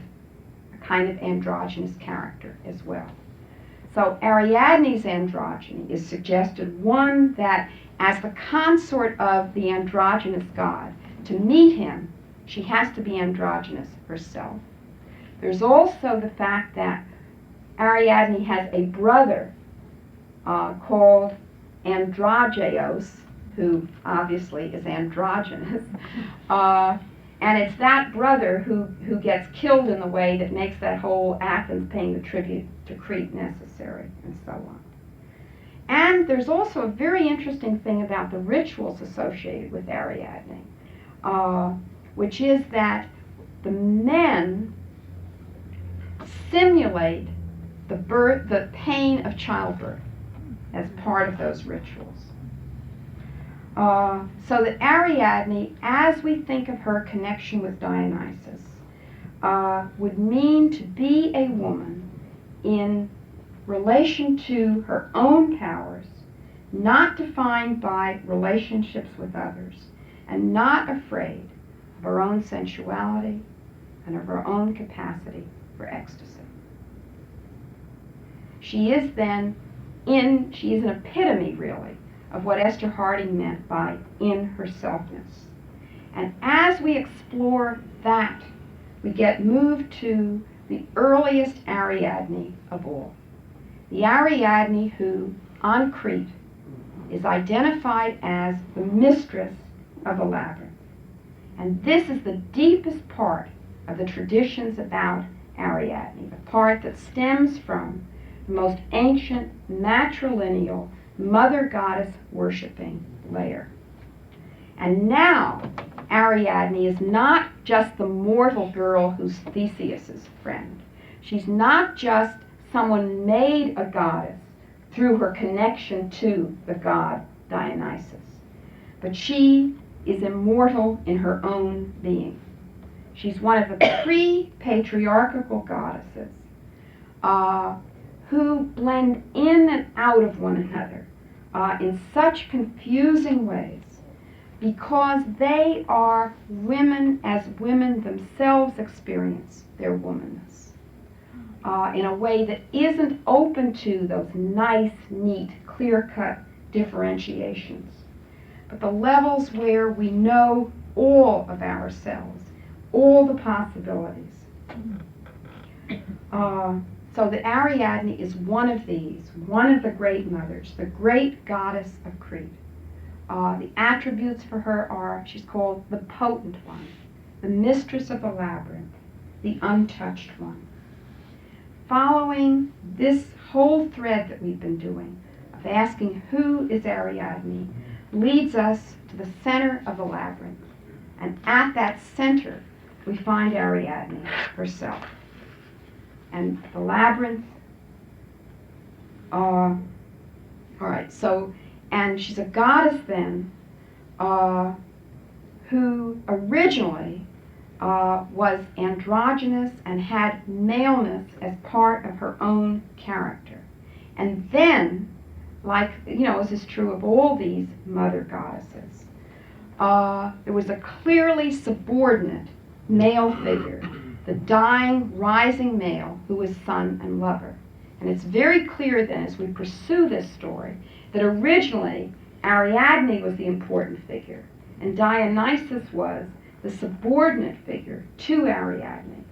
a kind of androgynous character as well. So Ariadne's androgyny is suggested, one, that as the consort of the androgynous god, to meet him, she has to be androgynous herself. There's also the fact that Ariadne has a brother called Androgeos, who obviously is androgynous, and it's that brother who gets killed in the way that makes that whole Athens paying the tribute to Crete necessary, and so on. And there's also a very interesting thing about the rituals associated with Ariadne, which is that the men simulate the pain of childbirth as part of those rituals. So that Ariadne, as we think of her connection with Dionysus, would mean to be a woman in relation to her own powers, not defined by relationships with others, and not afraid of her own sensuality and of her own capacity for ecstasy. She is then she is an epitome, really, of what Esther Harding meant by in herselfness. And as we explore that, we get moved to the earliest Ariadne of all. The Ariadne who, on Crete, is identified as the mistress of the Labyrinth. And this is the deepest part of the traditions about Ariadne, the part that stems from the most ancient matrilineal mother goddess worshipping layer. And now Ariadne is not just the mortal girl who's Theseus's friend. She's not just someone made a goddess through her connection to the god Dionysus, but she is immortal in her own being. She's one of the pre-patriarchal goddesses who blend in and out of one another in such confusing ways because they are women as women themselves experience their womanness in a way that isn't open to those nice, neat, clear-cut differentiations, but the levels where we know all of ourselves, all the possibilities. So that Ariadne is one of these, one of the great mothers, the great goddess of Crete. The attributes for her are, she's called the potent one, the mistress of the labyrinth, the untouched one. Following this whole thread that we've been doing of asking who is Ariadne leads us to the center of the labyrinth. And at that center, we find Ariadne herself. And the labyrinth, all right, so, and she's a goddess then who originally was androgynous and had maleness as part of her own character. And then, like, this is true of all these mother goddesses, there was a clearly subordinate male figure, the dying, rising male who was son and lover. And it's very clear then, as we pursue this story, that originally Ariadne was the important figure, and Dionysus was the subordinate figure to Ariadne,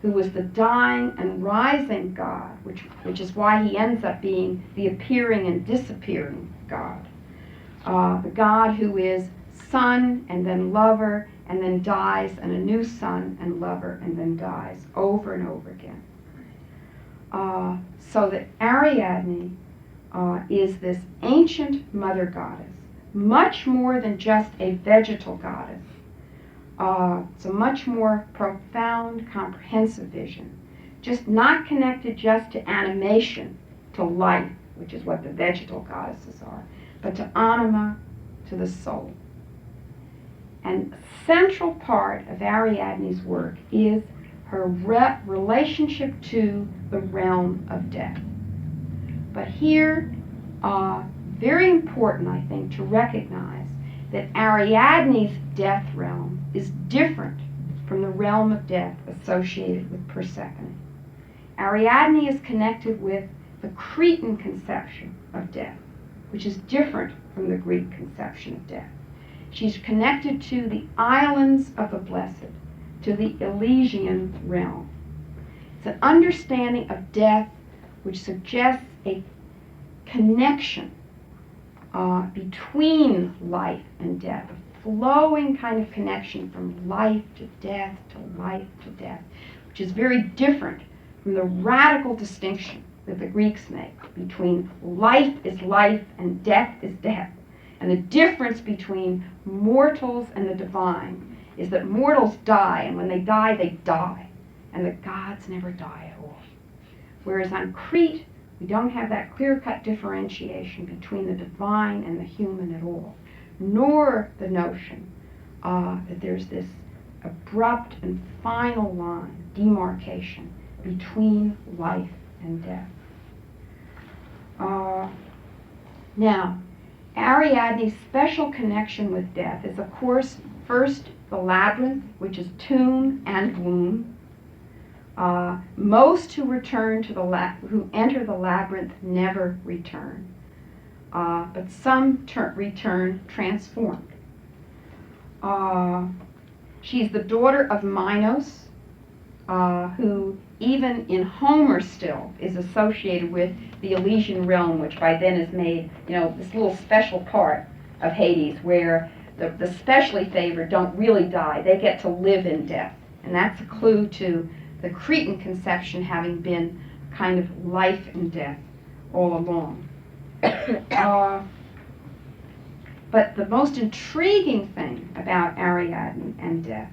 who was the dying and rising god, which is why he ends up being the appearing and disappearing god. The god who is son and then lover and then dies, and a new son and lover and then dies over and over again. So that Ariadne is this ancient mother goddess, much more than just a vegetal goddess. It's a much more profound, comprehensive vision, just not connected just to animation, to life, which is what the vegetal goddesses are, but to anima, to the soul. And a central part of Ariadne's work is her relationship to the realm of death. But here, very important, I think, to recognize that Ariadne's death realm is different from the realm of death associated with Persephone. Ariadne is connected with the Cretan conception of death, which is different from the Greek conception of death. She's connected to the islands of the blessed, to the Elysian realm. It's an understanding of death which suggests a connection between life and death, a flowing kind of connection from life to death to life to death, which is very different from the radical distinction that the Greeks make between life is life and death is death. And the difference between mortals and the divine is that mortals die, and when they die, and the gods never die at all. Whereas on Crete, we don't have that clear-cut differentiation between the divine and the human at all, nor the notion that there's this abrupt and final line, demarcation, between life and death. Now, Ariadne's special connection with death is, of course, first the labyrinth, which is tomb and womb. Most who return to who enter the labyrinth never return, but some return transformed. She's the daughter of Minos, who even in Homer still is associated with the Elysian realm, which by then is made, this little special part of Hades where the specially favored don't really die. They get to live in death. And that's a clue to the Cretan conception having been kind of life and death all along. But the most intriguing thing about Ariadne and death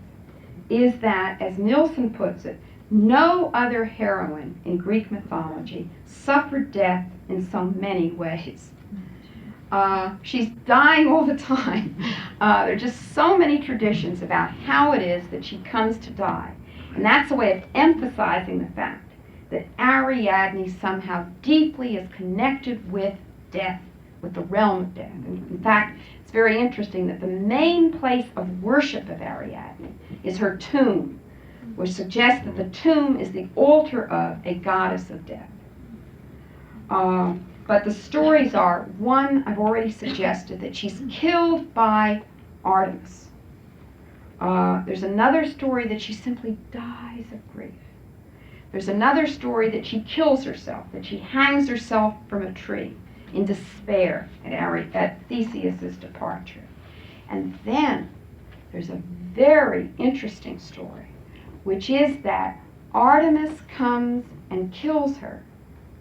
is that, as Nilsson puts it, no other heroine in Greek mythology suffered death in so many ways. She's dying all the time. There are just so many traditions about how it is that she comes to die. And that's a way of emphasizing the fact that Ariadne somehow deeply is connected with death, with the realm of death. And in fact, it's very interesting that the main place of worship of Ariadne is her tomb, which suggests that the tomb is the altar of a goddess of death. But the stories are, one, I've already suggested, that she's killed by Artemis. There's another story that she simply dies of grief. There's another story that she kills herself, that she hangs herself from a tree in despair at Theseus's departure. And then there's a very interesting story, which is that Artemis comes and kills her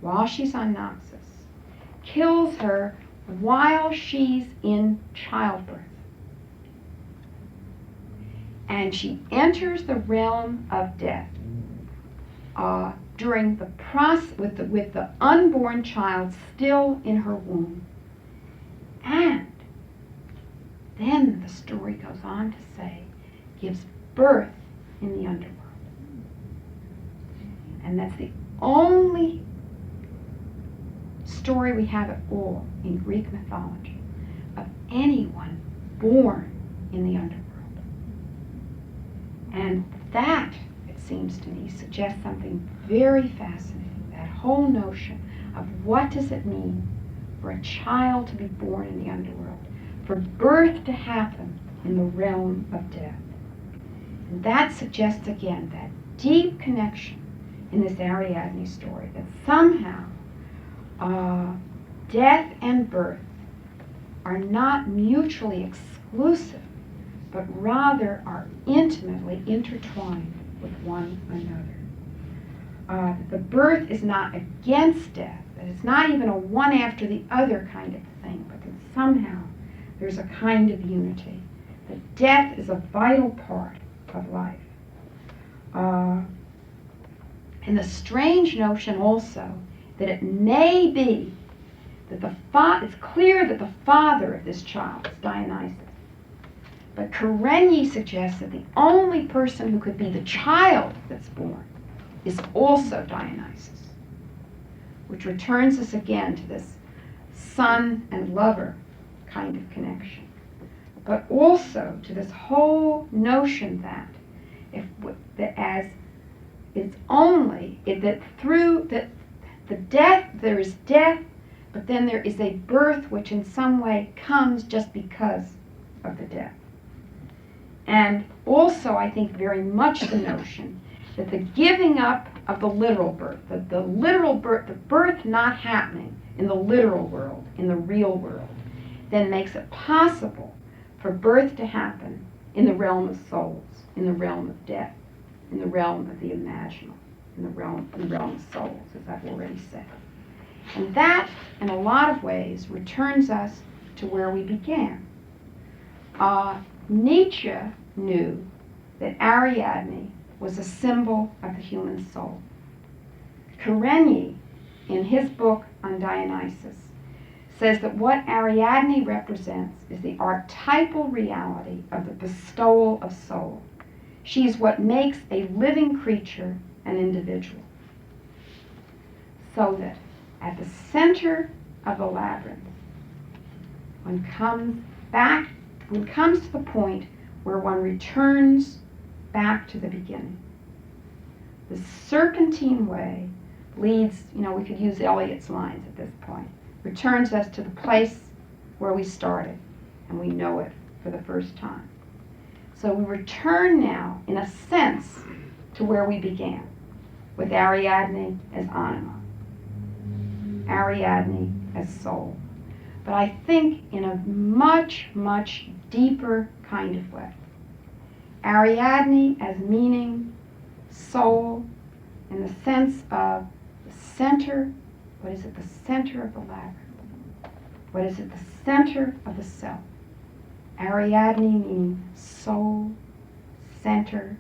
while she's on Naxos, kills her while she's in childbirth. And she enters the realm of death during the process with the unborn child still in her womb. And then the story goes on to say, gives birth in the underworld. And that's the only story we have at all in Greek mythology of anyone born in the underworld. And that, it seems to me, suggests something very fascinating, that whole notion of what does it mean for a child to be born in the underworld, for birth to happen in the realm of death. And that suggests again that deep connection in this Ariadne story, that somehow death and birth are not mutually exclusive, but rather are intimately intertwined with one another. The birth is not against death, that it's not even a one after the other kind of thing, but that somehow there's a kind of unity, that death is a vital part of life. And the strange notion also that it may be that it's clear that the father of this child is Dionysus. But Karenyi suggests that the only person who could be the child that's born is also Dionysus, which returns us again to this son and lover kind of connection, but also to this whole notion that through the death, there is death, but then there is a birth which in some way comes just because of the death. And also, I think, very much the notion that the giving up of the literal birth, the birth not happening in the literal world, in the real world, then makes it possible for birth to happen in the realm of souls, in the realm of death, in the realm of the imaginal, in the realm of souls, as I've already said. And that, in a lot of ways, returns us to where we began. Nietzsche knew that Ariadne was a symbol of the human soul. Karenyi, in his book on Dionysus, says that what Ariadne represents is the archetypal reality of the bestowal of soul. She is what makes a living creature an individual. So that at the center of the labyrinth, one comes to the point where one returns back to the beginning. The serpentine way leads, we could use Eliot's lines at this point, returns us to the place where we started, and we know it for the first time. So we return now, in a sense, to where we began, with Ariadne as anima, Ariadne as soul. But I think in a much, much deeper kind of way. Ariadne as meaning soul in the sense of the center. What is it? The center of the labyrinth. What is it? The center of the self. Ariadne meaning soul, center,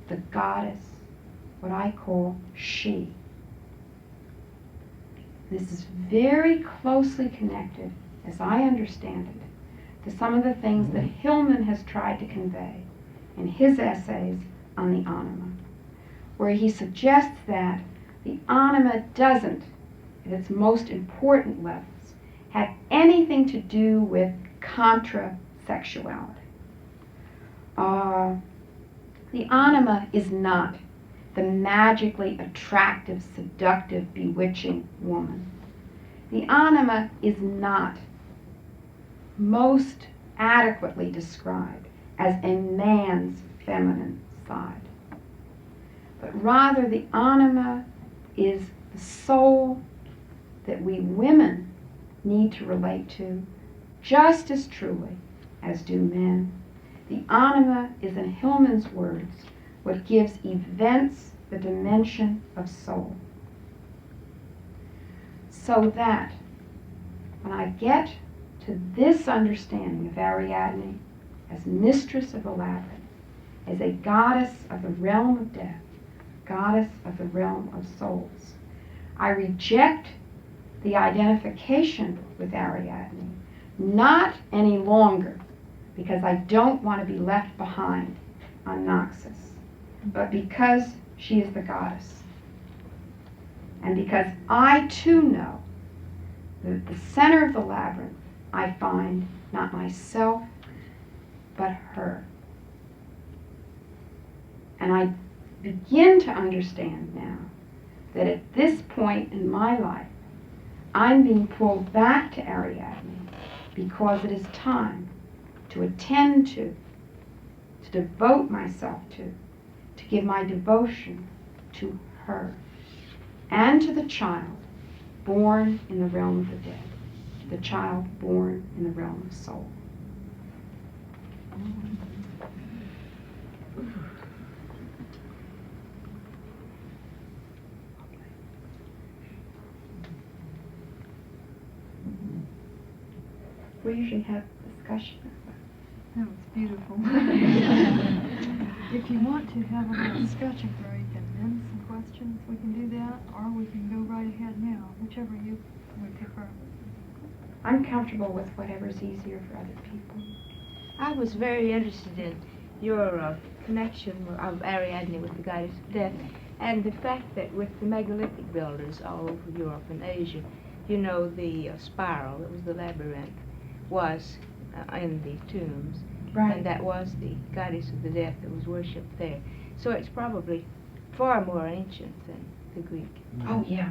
the goddess, what I call she. This is very closely connected, as I understand it, to some of the things that Hillman has tried to convey in his essays on the anima, where he suggests that the anima doesn't, at its most important levels, have anything to do with contra-sexuality. The anima is not the magically attractive, seductive, bewitching woman. The anima is not most adequately described as a man's feminine side, but rather the anima is the soul that we women need to relate to just as truly as do men. The anima is, in Hillman's words, what gives events the dimension of soul. So that when I get to this understanding of Ariadne as mistress of the labyrinth, as a goddess of the realm of death, goddess of the realm of souls, I reject the identification with Ariadne, not any longer because I don't want to be left behind on Naxos, but because she is the goddess. And because I too know that at the center of the labyrinth I find not myself, but her. And I begin to understand now that at this point in my life, I'm being pulled back to Ariadne because it is time to attend to devote myself to give my devotion to her and to the child born in the realm of the dead, the child born in the realm of soul. We usually have discussion. That was beautiful. If you want to have a little discussion break and then some questions, we can do that, or we can go right ahead now, whichever you would prefer. I'm comfortable with whatever's easier for other people. I was very interested in your connection of Ariadne with the goddess of death, and the fact that with the megalithic builders all over Europe and Asia, the spiral, that was the labyrinth, was in the tombs, Right. and that was the goddess of the death that was worshipped there. So it's probably far more ancient than the Greek. Oh yeah,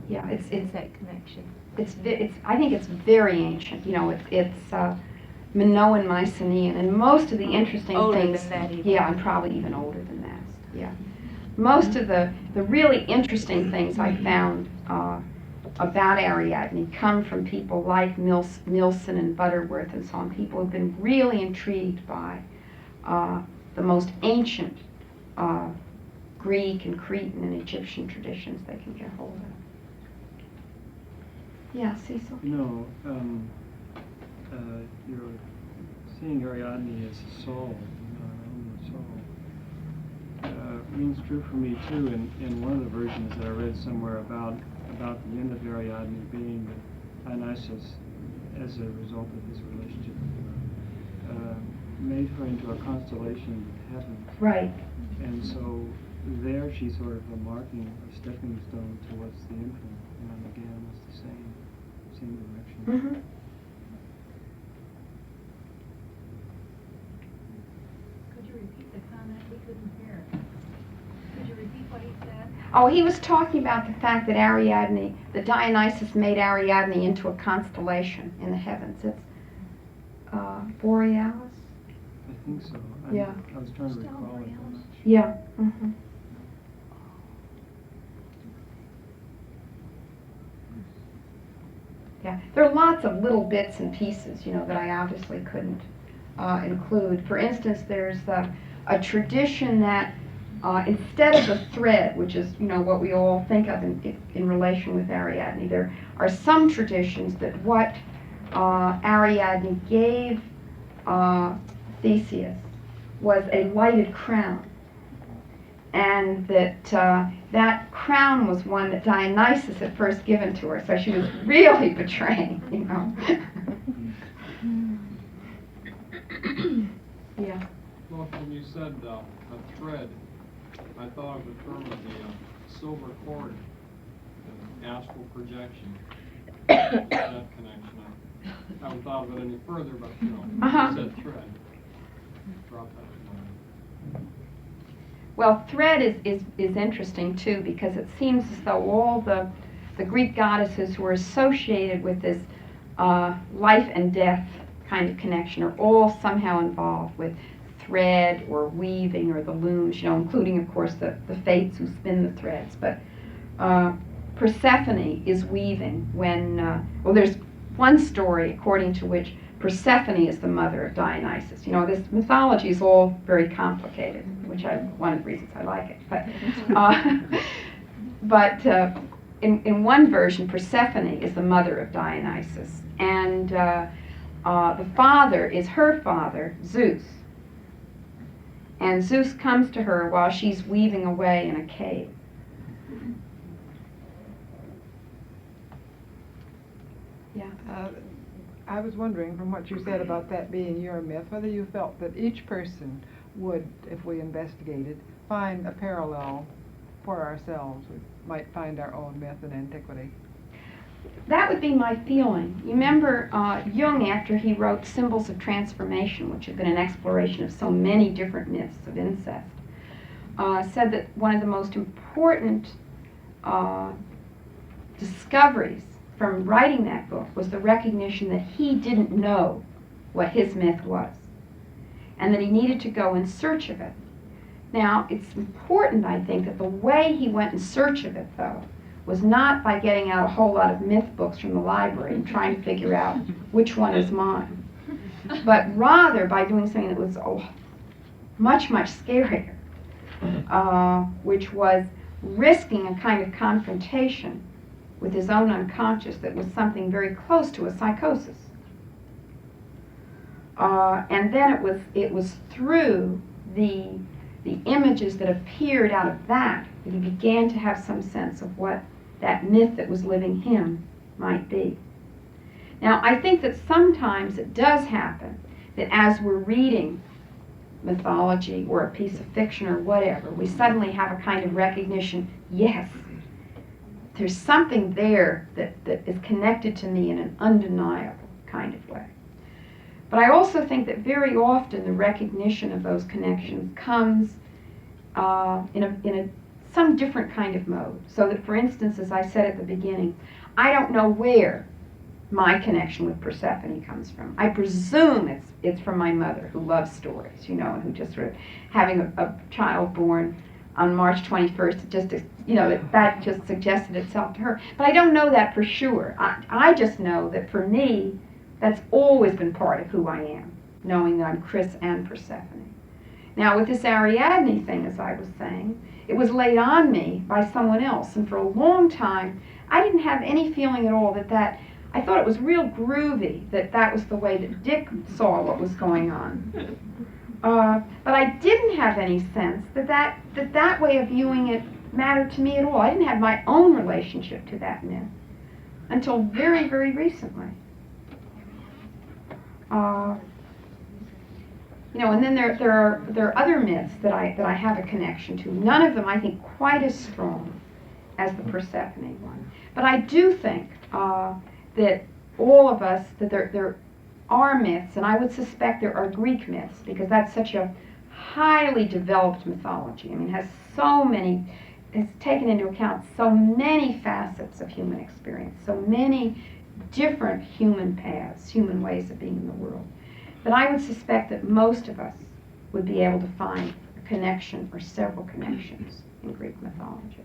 yeah. It's that connection. I think it's very ancient. It's Minoan Mycenaean, and most of the interesting Older things. than that even. Yeah, and probably even older than that. Yeah, most of the really interesting things I found about Ariadne come from people like Nilsson and Butterworth and so on, people who've been really intrigued by the most ancient Greek and Cretan and Egyptian traditions they can get hold of. Yeah, Cecil? You're seeing Ariadne as a soul, a soul. Rings true for me too in one of the versions that I read somewhere about the end of Ariadne being that Dionysus, as a result of his relationship with her, made her into a constellation of heaven. Right. And so there she's sort of a marking, a stepping stone towards the infinite. and again was the same direction. Mm-hmm. Could you repeat the comment? We couldn't hear. Could you repeat what he said? Oh, he was talking about the fact that Ariadne, that Dionysus made Ariadne into a constellation in the heavens. It's Borealis? I think so. Yeah. I was trying to recall it. I'm not sure. Yeah. Mm-hmm. Yeah, there are lots of little bits and pieces, you know, that I obviously couldn't include. For instance, there's a tradition that instead of a thread, which is, you know, what we all think of in relation with Ariadne, there are some traditions that what Ariadne gave Theseus was a lighted crown, and that that crown was one that Dionysus had first given to her, so she was really betraying, you know. Yeah. Well, when you said a thread, I thought of the term of the silver cord, the astral projection. That connection. I haven't thought of it any further, but you know, you said thread. Drop that in mind. Well, thread is interesting too, because it seems as though all the Greek goddesses who are associated with this life and death kind of connection are all somehow involved with thread or weaving or the looms, you know, including of course the Fates who spin the threads. But Persephone is weaving when, well, there's one story according to which Persephone is the mother of Dionysus. You know, this mythology is all very complicated, which one of the reasons I like it. But in one version, Persephone is the mother of Dionysus, and the father is her father, Zeus. And Zeus comes to her while she's weaving away in a cave. Yeah. I was wondering, from what you said about that being your myth, whether you felt that each person would, if we investigated, find a parallel for ourselves. We might find our own myth in antiquity. That would be my feeling. You remember Jung, after he wrote Symbols of Transformation, which had been an exploration of so many different myths of incest, said that one of the most important discoveries from writing that book was the recognition that he didn't know what his myth was, and that he needed to go in search of it. Now, it's important, I think, that the way he went in search of it, though, was not by getting out a whole lot of myth books from the library and trying to figure out which one is mine, but rather by doing something that was much, much scarier, which was risking a kind of confrontation with his own unconscious that was something very close to a psychosis. And then it was through the images that appeared out of that he began to have some sense of what that myth that was living him might be. Now, I think that sometimes it does happen that as we're reading mythology or a piece of fiction or whatever, we suddenly have a kind of recognition, yes, there's something there that is connected to me in an undeniable kind of way. But I also think that very often the recognition of those connections comes in some different kind of mode. So that, for instance, as I said at the beginning, I don't know where my connection with Persephone comes from. I presume it's from my mother, who loves stories, you know, and who just sort of having a child born on March 21st, just, you know, that just suggested itself to her. But I don't know that for sure. I just know that for me, that's always been part of who I am, knowing that I'm Chris and Persephone. Now, with this Ariadne thing, as I was saying, it was laid on me by someone else, and for a long time, I didn't have any feeling at all that I thought it was real groovy that was the way that Dick saw what was going on. But I didn't have any sense that way of viewing it mattered to me at all. I didn't have my own relationship to that myth until very, very recently. You know, and then there are other myths that I have a connection to. None of them, I think, quite as strong as the Persephone one. But I do think that all of us, that there are myths, and I would suspect there are Greek myths, because that's such a highly developed mythology. I mean, it has so many, it's taken into account so many facets of human experience, so many different human paths, human ways of being in the world, that I would suspect that most of us would be able to find a connection or several connections in Greek mythology.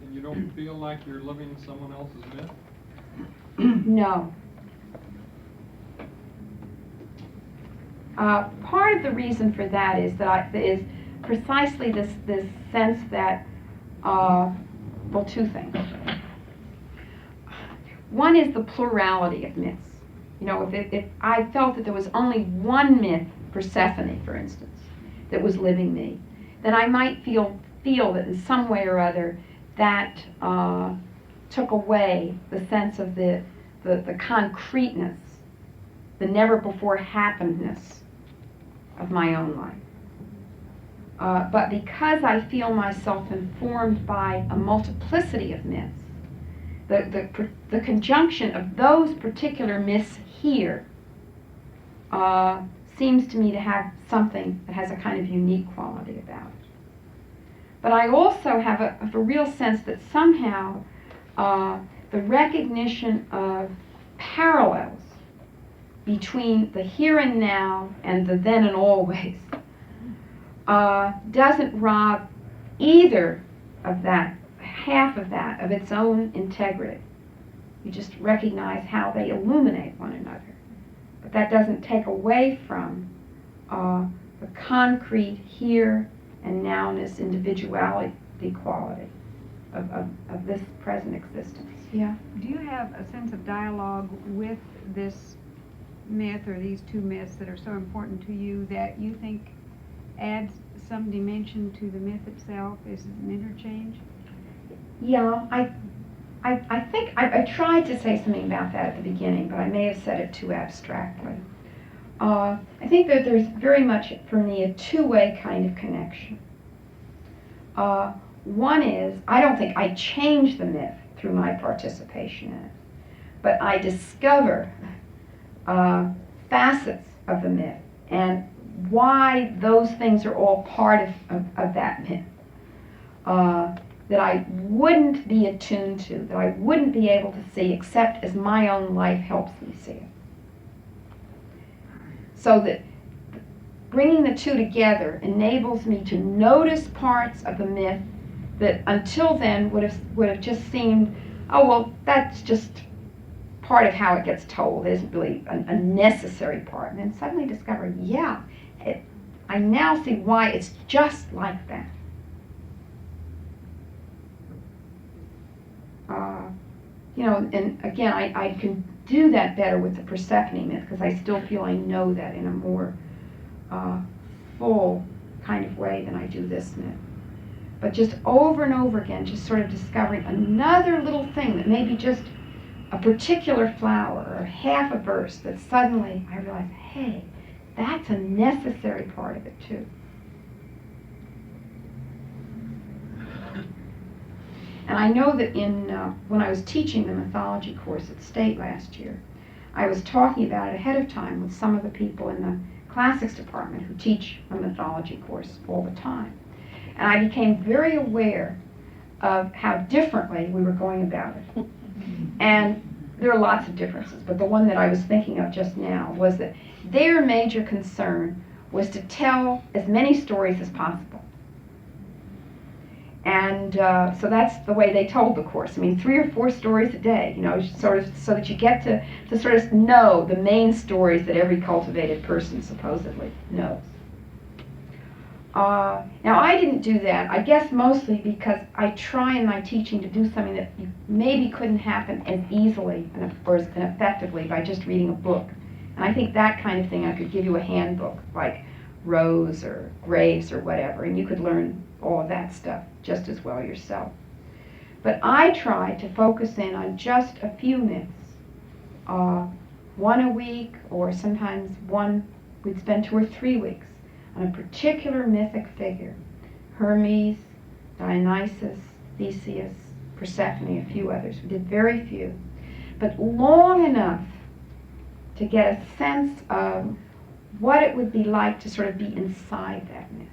And you don't feel like you're living someone else's myth? No. Part of the reason for that is is precisely this sense that, well, two things. One is the plurality of myths. You know, if I felt that there was only one myth, Persephone, for instance, that was living me, then I might feel that in some way or other that took away the sense of the concreteness, the never before happenedness of my own life. But because I feel myself informed by a multiplicity of myths, the conjunction of those particular myths here seems to me to have something that has a kind of unique quality about it. But I also have a real sense that somehow the recognition of parallels between the here and now and the then and always doesn't rob either of that, half of that, of its own integrity. You just recognize how they illuminate one another. But that doesn't take away from the concrete here and nowness, individuality quality of this present existence. Yeah? Do you have a sense of dialogue with this myth or these two myths that are so important to you that you think adds some dimension to the myth itself? Is it an interchange? Yeah, I think I tried to say something about that at the beginning, but I may have said it too abstractly. I think that there's very much, for me, a two-way kind of connection. One is, I don't think I change the myth through my participation in it, but I discover facets of the myth and why those things are all part of that myth that I wouldn't be attuned to, that I wouldn't be able to see except as my own life helps me see it. So that bringing the two together enables me to notice parts of the myth that until then would have just seemed, oh, well, that's just part of how it gets told. It isn't really a necessary part. And then suddenly discover, yeah, I now see why it's just like that. You know, and again, I can do that better with the Persephone myth because I still feel I know that in a more full kind of way than I do this myth. But just over and over again, just sort of discovering another little thing that may be just a particular flower or half a verse that suddenly I realize, hey, that's a necessary part of it too. And I know that when I was teaching the mythology course at State last year, I was talking about it ahead of time with some of the people in the classics department who teach a mythology course all the time. And I became very aware of how differently we were going about it. And there are lots of differences, but the one that I was thinking of just now was that their major concern was to tell as many stories as possible. And so that's the way they told the course. I mean, 3 or 4 stories a day, you know, sort of so that you get to sort of know the main stories that every cultivated person supposedly knows. Now, I didn't do that, I guess mostly because I try in my teaching to do something that maybe couldn't happen as easily or as effectively by just reading a book. And I think that kind of thing, I could give you a handbook like Rose or Graves or whatever, and you could learn all of that stuff just as well yourself. But I try to focus in on just a few myths, one a week, or sometimes we'd spend 2 or 3 weeks on a particular mythic figure. Hermes, Dionysus, Theseus, Persephone, a few others. We did very few. But long enough to get a sense of what it would be like to sort of be inside that myth.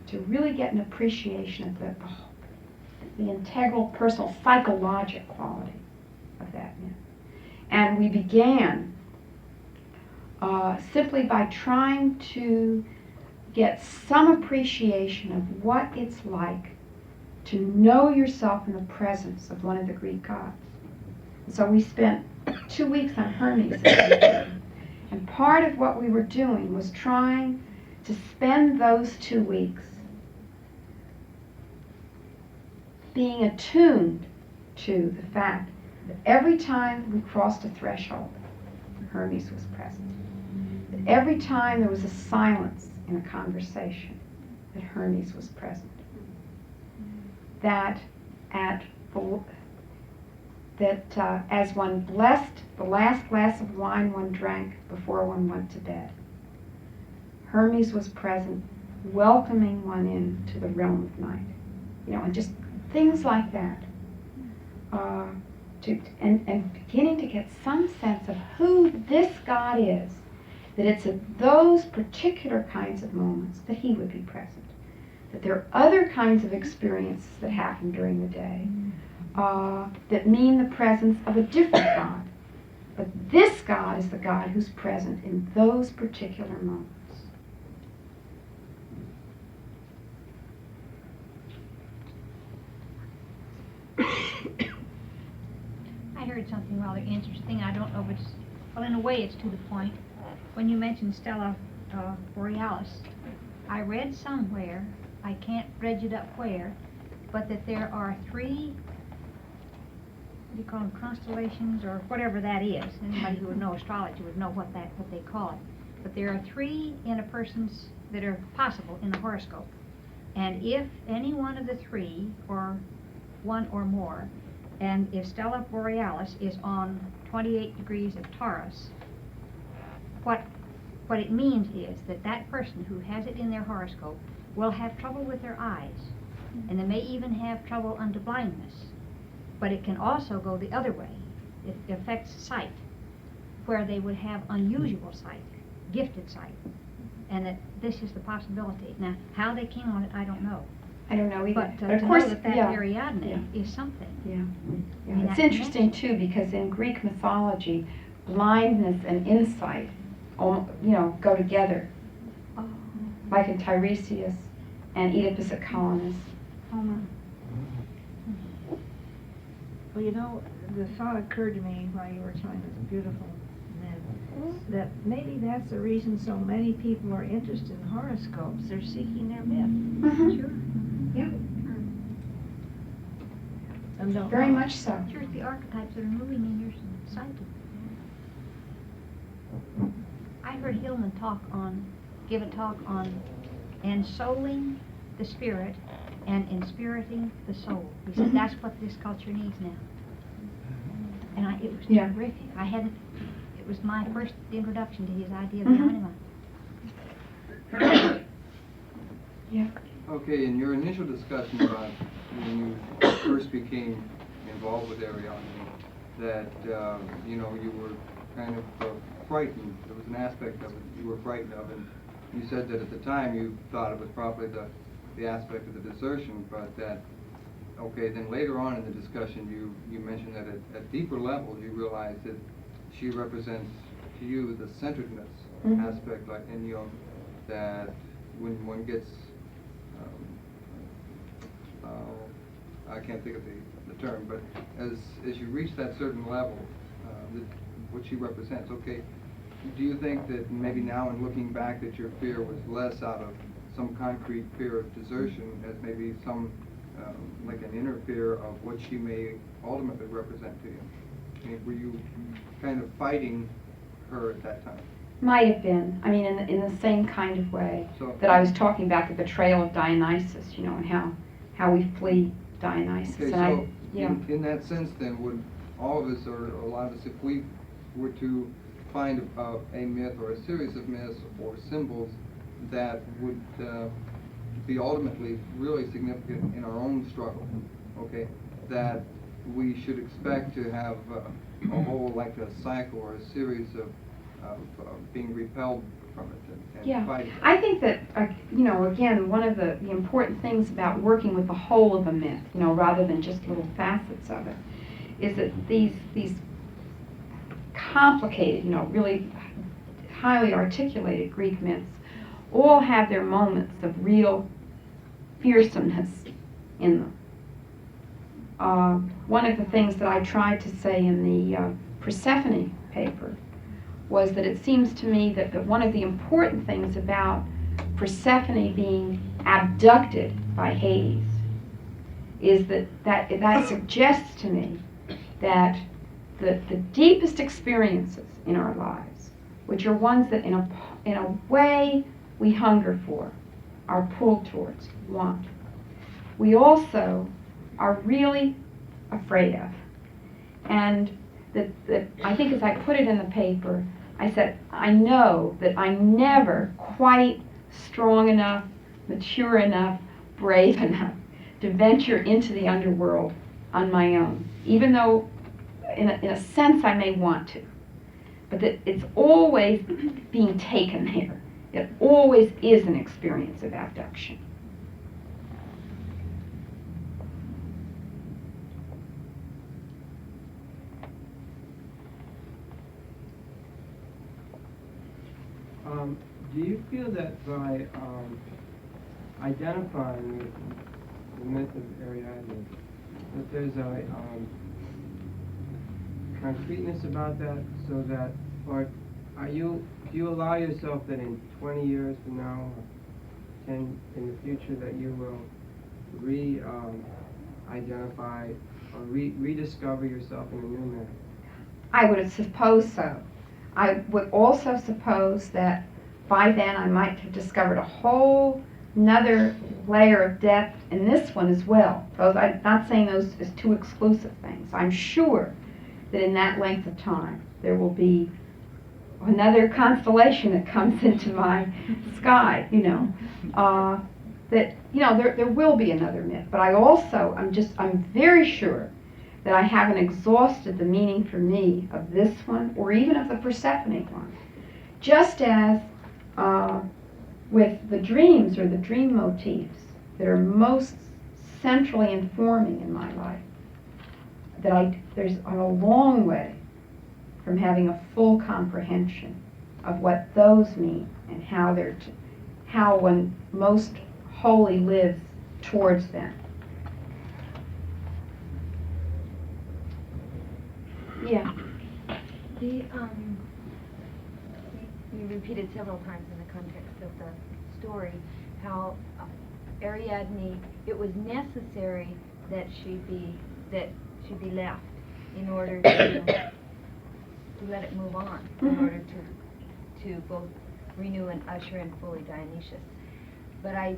To really get an appreciation of the integral, personal, psychologic quality of that myth. And we began simply by trying to get some appreciation of what it's like to know yourself in the presence of one of the Greek gods. And so we spent 2 weeks on Hermes. And part of what we were doing was trying to spend those 2 weeks being attuned to the fact that every time we crossed a threshold, Hermes was present. That every time there was a silence in a conversation, that Hermes was present. That as one blessed the last glass of wine one drank before one went to bed, Hermes was present, welcoming one into the realm of night. And just things like that. And beginning to get some sense of who this God is, that it's at those particular kinds of moments that he would be present. That there are other kinds of experiences that happen during the day that mean the presence of a different God. But this God is the God who's present in those particular moments. I heard something rather interesting. I don't know if it's, well, in a way it's to the point. When you mentioned Stella Borealis, I read somewhere, I can't dredge it up where, but that there are 3, what do you call them, constellations or whatever that is. Anybody who would know astrology would know what they call it. But there are 3 in a person's that are possible in the horoscope. And if any one of the 3, or one or more, and if Stella Borealis is on 28 degrees of Taurus, what it means is that that person who has it in their horoscope will have trouble with their eyes, and they may even have trouble under blindness. But it can also go the other way. It affects sight, where they would have unusual sight, gifted sight, and that this is the possibility. Now, how they came on it, I don't know. I don't know either. But of to course, know that yeah. is something. Yeah. I mean, It's that interesting too, because in Greek mythology, blindness and insight, go together. Like in Tiresias and Oedipus at Colonus. Homer. Well, the thought occurred to me while you were telling this beautiful myth, that maybe that's the reason so many people are interested in horoscopes. They're seeking their myth. Sure. Yeah. And don't Very know. much so. Sure, it's the archetypes that are moving in your psyche. I heard Hillman give a talk on ensouling the spirit and inspiriting the soul. He said that's what this culture needs now. And it was terrific. It was my first introduction to his idea of the anima. Yeah. Okay, in your initial discussion about when you first became involved with Ariadne, that you were kind of frightened. There was an aspect of it you were frightened of, and you said that at the time you thought it was probably the aspect of the desertion, but that, okay, then later on in the discussion you mentioned that at deeper levels you realized that she represents to you the centeredness aspect, like in Jung, that when one gets I can't think of the term, but as you reach that certain level, what she represents. Okay, do you think that maybe now in looking back that your fear was less out of some concrete fear of desertion as maybe some like an inner fear of what she may ultimately represent to you? I mean, were you kind of fighting her at that time? Might have been. I mean, in the same kind of way that I was talking about the betrayal of Dionysus, and how we flee Dionysus. Okay, And so in that sense then, would all of us, or a lot of us, if we were to find a myth or a series of myths or symbols that would be ultimately really significant in our own struggle, okay, that we should expect to have a whole, like a cycle or a series of being repelled from it and fighting. I think that, again, one of the important things about working with the whole of a myth, rather than just little facets of it, is that these complicated, really highly articulated Greek myths all have their moments of real fearsomeness in them. One of the things that I tried to say in the Persephone paper was that it seems to me that one of the important things about Persephone being abducted by Hades is that suggests to me that the deepest experiences in our lives, which are ones that in a way we hunger for, are pulled towards, want, we also are really afraid of. And that I think, as I put it in the paper, I said, I know that I'm never quite strong enough, mature enough, brave enough to venture into the underworld on my own, even though in a sense I may want to. But that it's always being taken there. It always is an experience of abduction. Do you feel that by identifying with the myth of Ariadne, that there's a concreteness about that, so that, or do you allow yourself that in 20 years from now, or 10 in the future, that you will identify or rediscover yourself in a new manner? I would suppose so. I would also suppose that by then I might have discovered a whole another layer of depth in this one as well. I'm not saying those as two exclusive things. I'm sure that in that length of time there will be another constellation that comes into my sky, that there will be another myth. But I'm very sure that I haven't exhausted the meaning for me of this one, or even of the Persephone one. Just as with the dreams or the dream motifs that are most centrally informing in my life, that I'm a long way from having a full comprehension of what those mean and how one most wholly lives towards them. Yeah. You repeated several times in the context of the story how Ariadne, it was necessary that she be left in order to let it move on, in order to both renew and usher in fully Dionysus. But I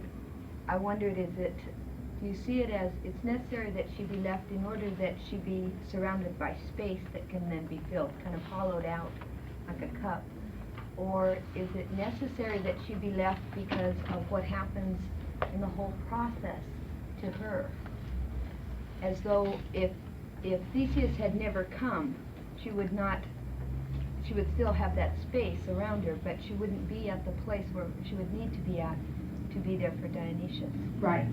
wondered, do you see it as it's necessary that she be left in order that she be surrounded by space that can then be filled, kind of hollowed out like a cup? Or is it necessary that she be left because of what happens in the whole process to her? As though if Theseus had never come, she would still have that space around her, but she wouldn't be at the place where she would need to be at to be there for Dionysus. Right.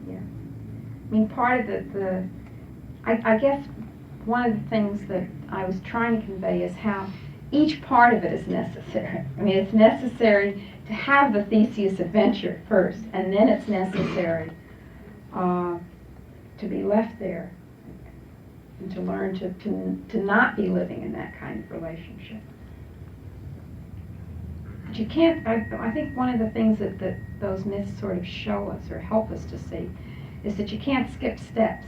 Yeah. I mean, part of I guess one of the things that I was trying to convey is how each part of it is necessary. I mean, it's necessary to have the Theseus adventure first, and then it's necessary to be left there and to learn to not be living in that kind of relationship. But you can't, I think one of the things that those myths sort of show us or help us to see is that you can't skip steps.